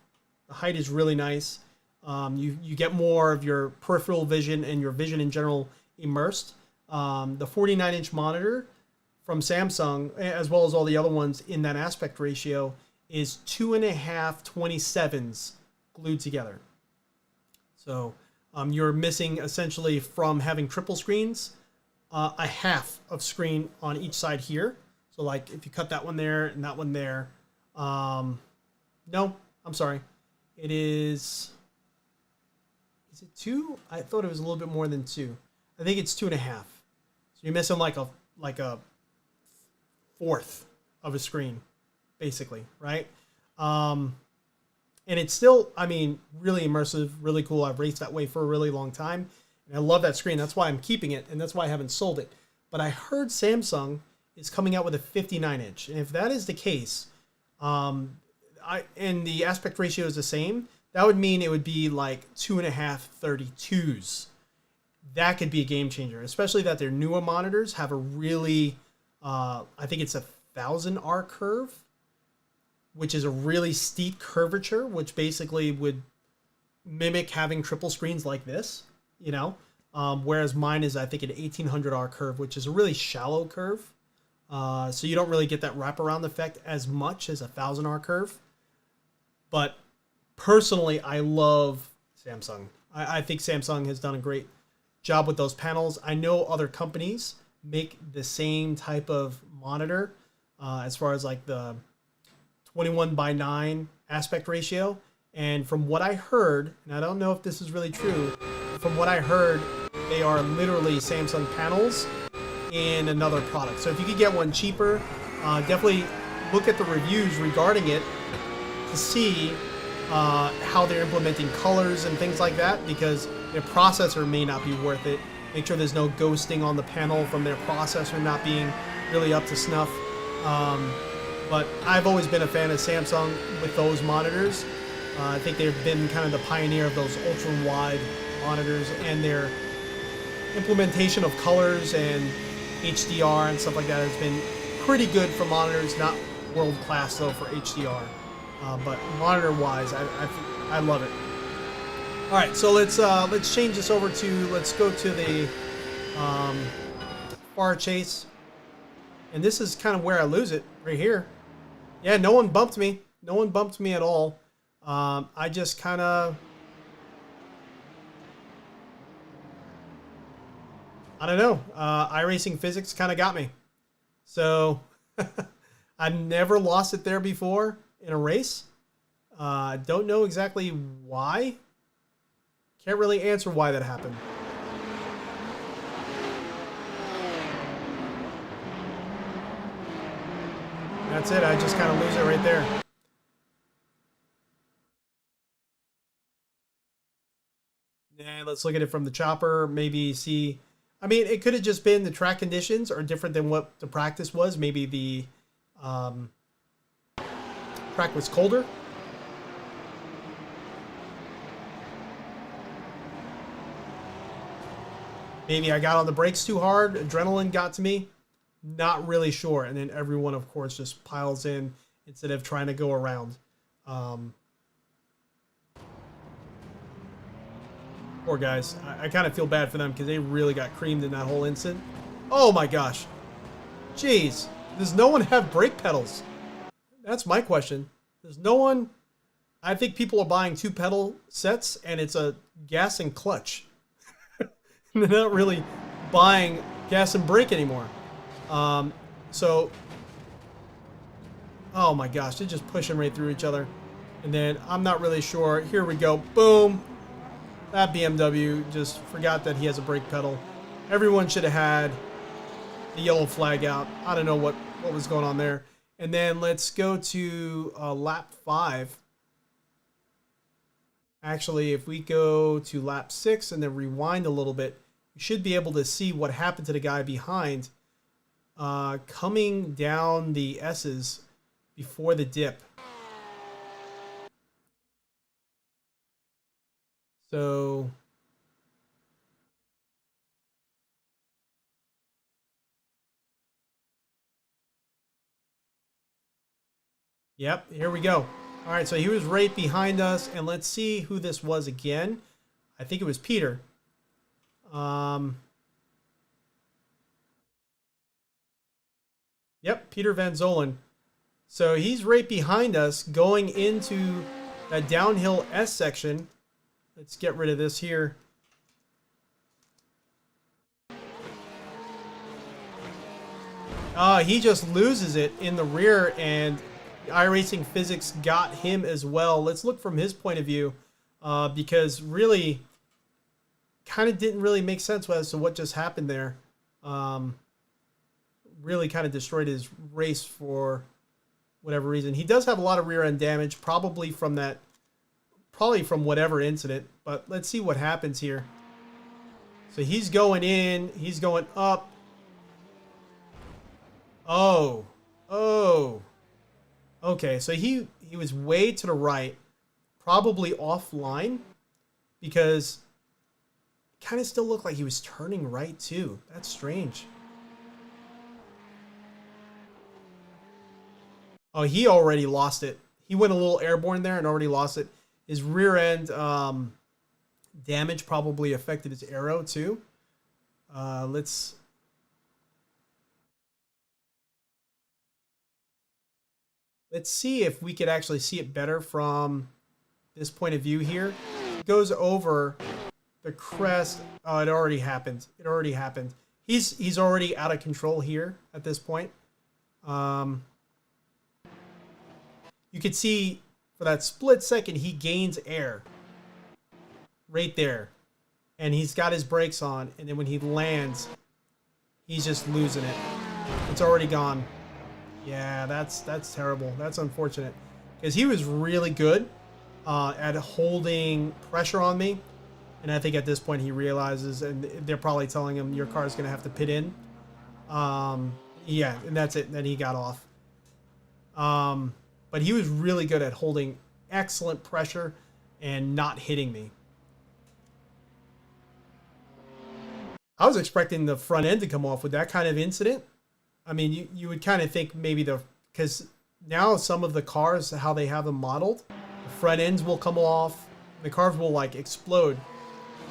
The height is really nice. You get more of your peripheral vision and your vision in general immersed. The 49-inch monitor from Samsung, as well as all the other ones in that aspect ratio, is 2.5 27s glued together. So you're missing essentially from having triple screens, a half of screen on each side here. So like if you cut that one there and that one there, no, I'm sorry. It is it 2? I thought it was a little bit more than 2. I think it's 2.5. So you're missing like a fourth of a screen, basically, right? And it's still, I mean, really immersive, really cool. I've raced that way for a really long time, and I love that screen. That's why I'm keeping it, and that's why I haven't sold it. But I heard Samsung is coming out with a 59-inch, and if that is the case, and the aspect ratio is the same, that would mean it would be like 2.5 32s. That could be a game changer, especially that their newer monitors have a really, I think it's 1000 R curve, which is a really steep curvature, which basically would mimic having triple screens like this, you know, whereas mine is, I think, an 1800 R curve, which is a really shallow curve. So you don't really get that wraparound effect as much as a 1000 R curve. But personally, I love Samsung. I think Samsung has done a great job with those panels. I know other companies make the same type of monitor as far as like the 21:9 aspect ratio, And from what I heard, and I don't know if this is really true, from what I heard, they are literally Samsung panels in another product. So if you could get one cheaper, definitely look at the reviews regarding it to see how they're implementing colors and things like that, because their processor may not be worth it. Make sure there's no ghosting on the panel from their processor not being really up to snuff. But I've always been a fan of Samsung with those monitors. I think they've been kind of the pioneer of those ultra-wide monitors, and their implementation of colors and HDR and stuff like that has been pretty good for monitors. Not world-class though for HDR, but monitor-wise, I love it. All right, so let's change this over to, let's go to the far chase, and this is kind of where I lose it right here. Yeah, no one bumped me. No one bumped me at all. I just kind of, I don't know. iRacing physics kind of got me. So I've never lost it there before in a race. Don't know exactly why. Can't really answer why that happened. That's it. I just kind of lose it right there. Yeah, let's look at it from the chopper. Maybe see. I mean, it could have just been the track conditions are different than what the practice was. Maybe the track was colder. Maybe I got on the brakes too hard. Adrenaline got to me. Not really sure. And then everyone, of course, just piles in instead of trying to go around. Poor guys. I kind of feel bad for them because they really got creamed in that whole incident. Oh my gosh. Jeez. Does no one have brake pedals? That's my question. There's no one. I think people are buying 2 pedal sets and it's a gas and clutch. They're not really buying gas and brake anymore. So, oh my gosh, they're just pushing right through each other. And then I'm not really sure. Here we go. Boom. That BMW just forgot that he has a brake pedal. Everyone should have had the yellow flag out. I don't know what was going on there. And then let's go to lap 5. Actually, if we go to lap 6 and then rewind a little bit, you should be able to see what happened to the guy behind coming down the S's before the dip. So yep, here we go. All right, so he was right behind us, and let's see who this was again. I think it was Peter. Yep, Peter Van Zolen. So he's right behind us going into that downhill S section. Let's get rid of this here. He just loses it in the rear, and iRacing physics got him as well. Let's look from his point of view, because really kind of didn't really make sense as to what just happened there. Really kind of destroyed his race for whatever reason. He does have a lot of rear end damage, probably from whatever incident, but let's see what happens here. So he's going in, he's going up. Oh. Okay, so he was way to the right, probably offline, because it kind of still looked like he was turning right too. That's strange. Oh, he already lost it. He went a little airborne there and already lost it. His rear end damage probably affected his aero too. Let's see if we could actually see it better from this point of view here. It goes over the crest. Oh, it already happened. It already happened. He's already out of control here at this point. You could see for that split second, he gains air right there. And he's got his brakes on. And then when he lands, he's just losing it. It's already gone. Yeah, that's terrible. That's unfortunate. Because he was really good at holding pressure on me. And I think at this point he realizes, and they're probably telling him, your car's going to have to pit in. Yeah, and that's it. Then he got off. But he was really good at holding excellent pressure and not hitting me. I was expecting the front end to come off with that kind of incident. I mean, you would kind of think maybe because now some of the cars, how they have them modeled, the front ends will come off, the cars will like explode.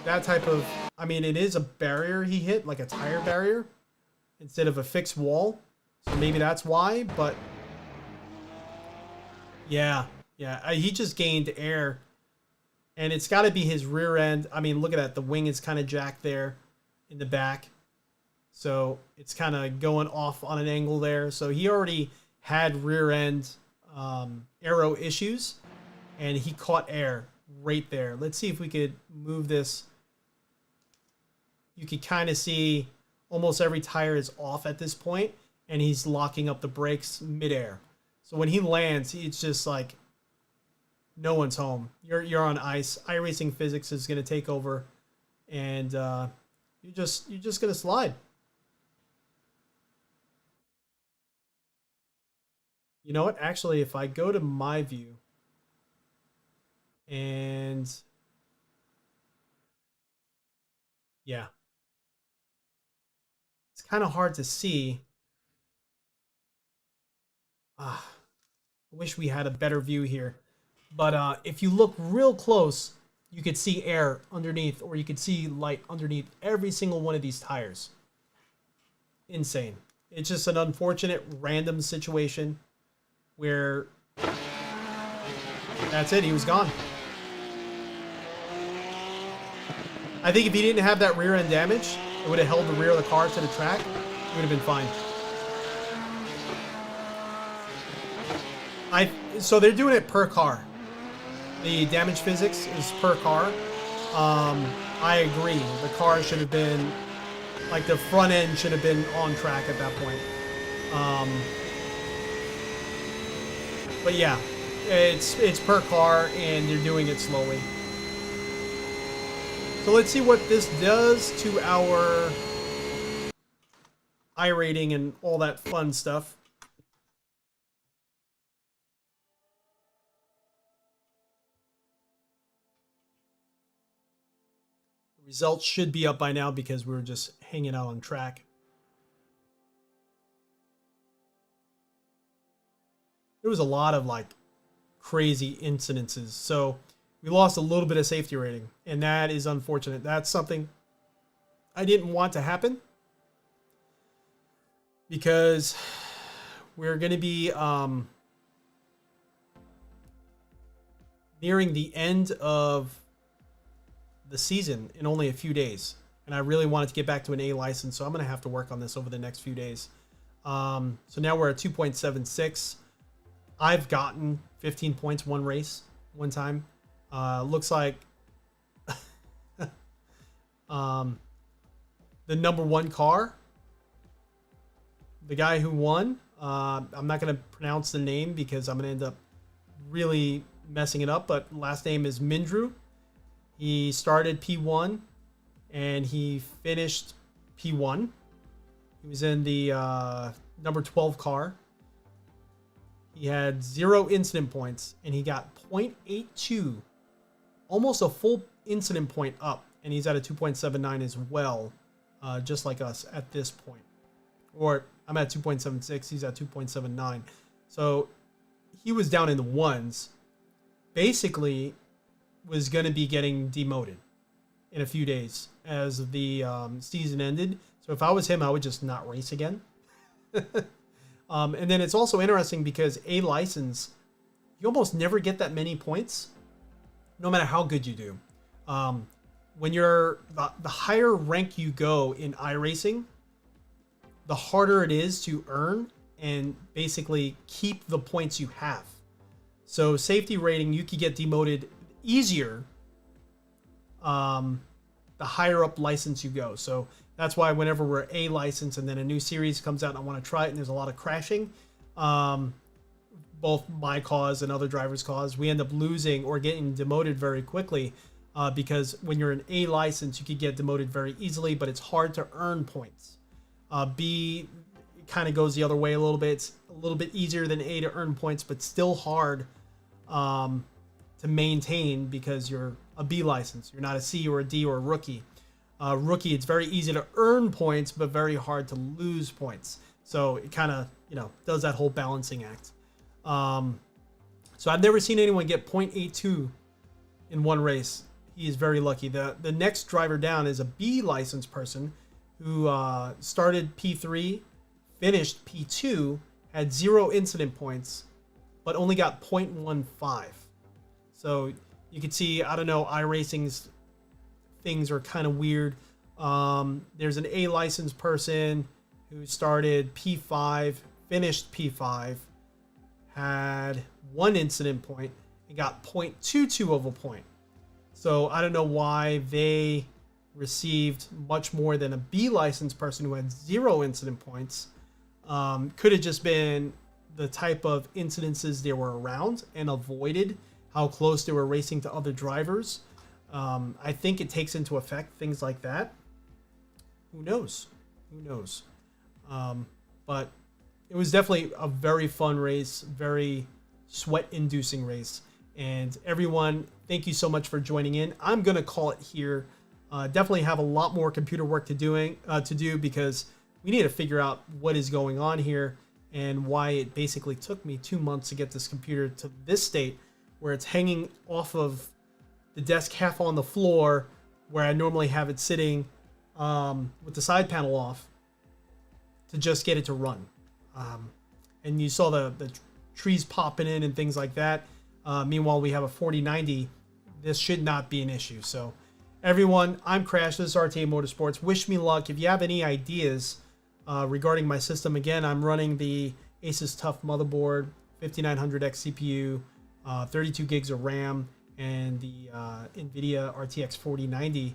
That type of, I mean, it is a barrier he hit, like a tire barrier, instead of a fixed wall. So maybe that's why, but yeah, he just gained air. And it's got to be his rear end. I mean, look at that. The wing is kind of jacked there in the back. So it's kind of going off on an angle there. So he already had rear end aero issues, and he caught air right there. Let's see if we could move this. You could kind of see almost every tire is off at this point, and he's locking up the brakes midair. So when he lands, it's just like no one's home. You're on ice. iRacing physics is going to take over, and you're just going to slide. You know what? Actually, if I go to my view and yeah, it's kind of hard to see. I wish we had a better view here. But if you look real close, you could see air underneath, or you could see light underneath every single one of these tires. Insane. It's just an unfortunate random situation where that's it. He was gone. I think if he didn't have that rear end damage, it would have held the rear of the car to the track. It would have been fine. So they're doing it per car. The damage physics is per car. I agree. The car should have been, like the front end should have been on track at that point. But yeah, it's per car, and they're doing it slowly. So let's see what this does to our iRating and all that fun stuff. The results should be up by now because we were just hanging out on track. There was a lot of like crazy incidences. So we lost a little bit of safety rating, and that is unfortunate. That's something I didn't want to happen because we're going to be nearing the end of the season in only a few days. And I really wanted to get back to an A license, so I'm going to have to work on this over the next few days. So now we're at 2.76. I've gotten 15 points one race, one time. Looks like the number one car, the guy who won, I'm not going to pronounce the name because I'm going to end up really messing it up, but last name is Mindrew. He started P1 and he finished P1. He was in the number 12 car. He had 0 incident points, and he got 0.82, almost a full incident point up, and he's at a 2.79 as well, just like us at this point. Or I'm at 2.76, he's at 2.79. So he was down in the ones. Basically, was going to be getting demoted in a few days as the season ended. So if I was him, I would just not race again. And then it's also interesting because A license, you almost never get that many points, no matter how good you do. When you're the higher rank you go in iRacing, the harder it is to earn and basically keep the points you have. So safety rating, you could get demoted easier the higher up license you go. So that's why whenever we're A license and then a new series comes out and I want to try it and there's a lot of crashing, both my cause and other drivers' cause, we end up losing or getting demoted very quickly because when you're an A license, you could get demoted very easily, but it's hard to earn points. B kind of goes the other way a little bit. It's a little bit easier than A to earn points, but still hard to maintain because you're a B license. You're not a C or a D or a rookie. Rookie, it's very easy to earn points, but very hard to lose points. So it kind of, does that whole balancing act. So I've never seen anyone get 0.82 in one race. He is very lucky. The next driver down is a B license person who started P3, finished P2, had 0 incident points, but only got 0.15. So you can see, I don't know, iRacing's things are kind of weird. There's an A license person who started P5, finished P5, had 1 incident point, and got 0.22 of a point. So I don't know why they received much more than a B license person who had 0 incident points. Could have just been the type of incidences they were around and avoided how close they were racing to other drivers. I think it takes into effect things like that. Who knows? Who knows? But it was definitely a very fun race, very sweat-inducing race. And everyone, thank you so much for joining in. I'm going to call it here. Definitely have a lot more computer work to do because we need to figure out what is going on here and why it basically took me 2 months to get this computer to this state where it's hanging off of the desk half on the floor where I normally have it sitting with the side panel off to just get it to run. And you saw the trees popping in and things like that. Meanwhile, we have a 4090. This should not be an issue. So everyone, I'm Crash. This is RTA Motorsports. Wish me luck. If you have any ideas regarding my system, again, I'm running the Asus Tuff motherboard, 5900X CPU, 32 gigs of RAM, and the NVIDIA RTX 4090.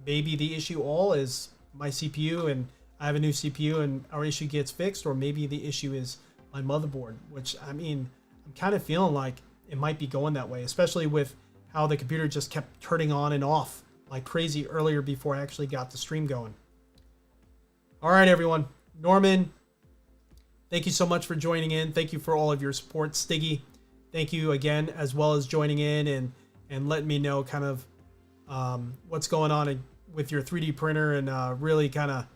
Maybe the issue all is my CPU, and I have a new CPU, and our issue gets fixed, or maybe the issue is my motherboard, which, I mean, I'm kind of feeling like it might be going that way, especially with how the computer just kept turning on and off like crazy earlier before I actually got the stream going. All right, everyone. Norman, thank you so much for joining in. Thank you for all of your support. Stiggy, thank you again, as well as joining in and letting me know kind of what's going on with your 3D printer and really kind of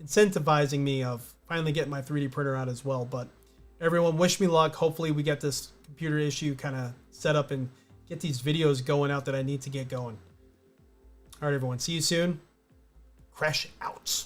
incentivizing me of finally getting my 3D printer out as well. But everyone, wish me luck. Hopefully we get this computer issue kind of set up and get these videos going out that I need to get going. All right, everyone. See you soon. Crash out.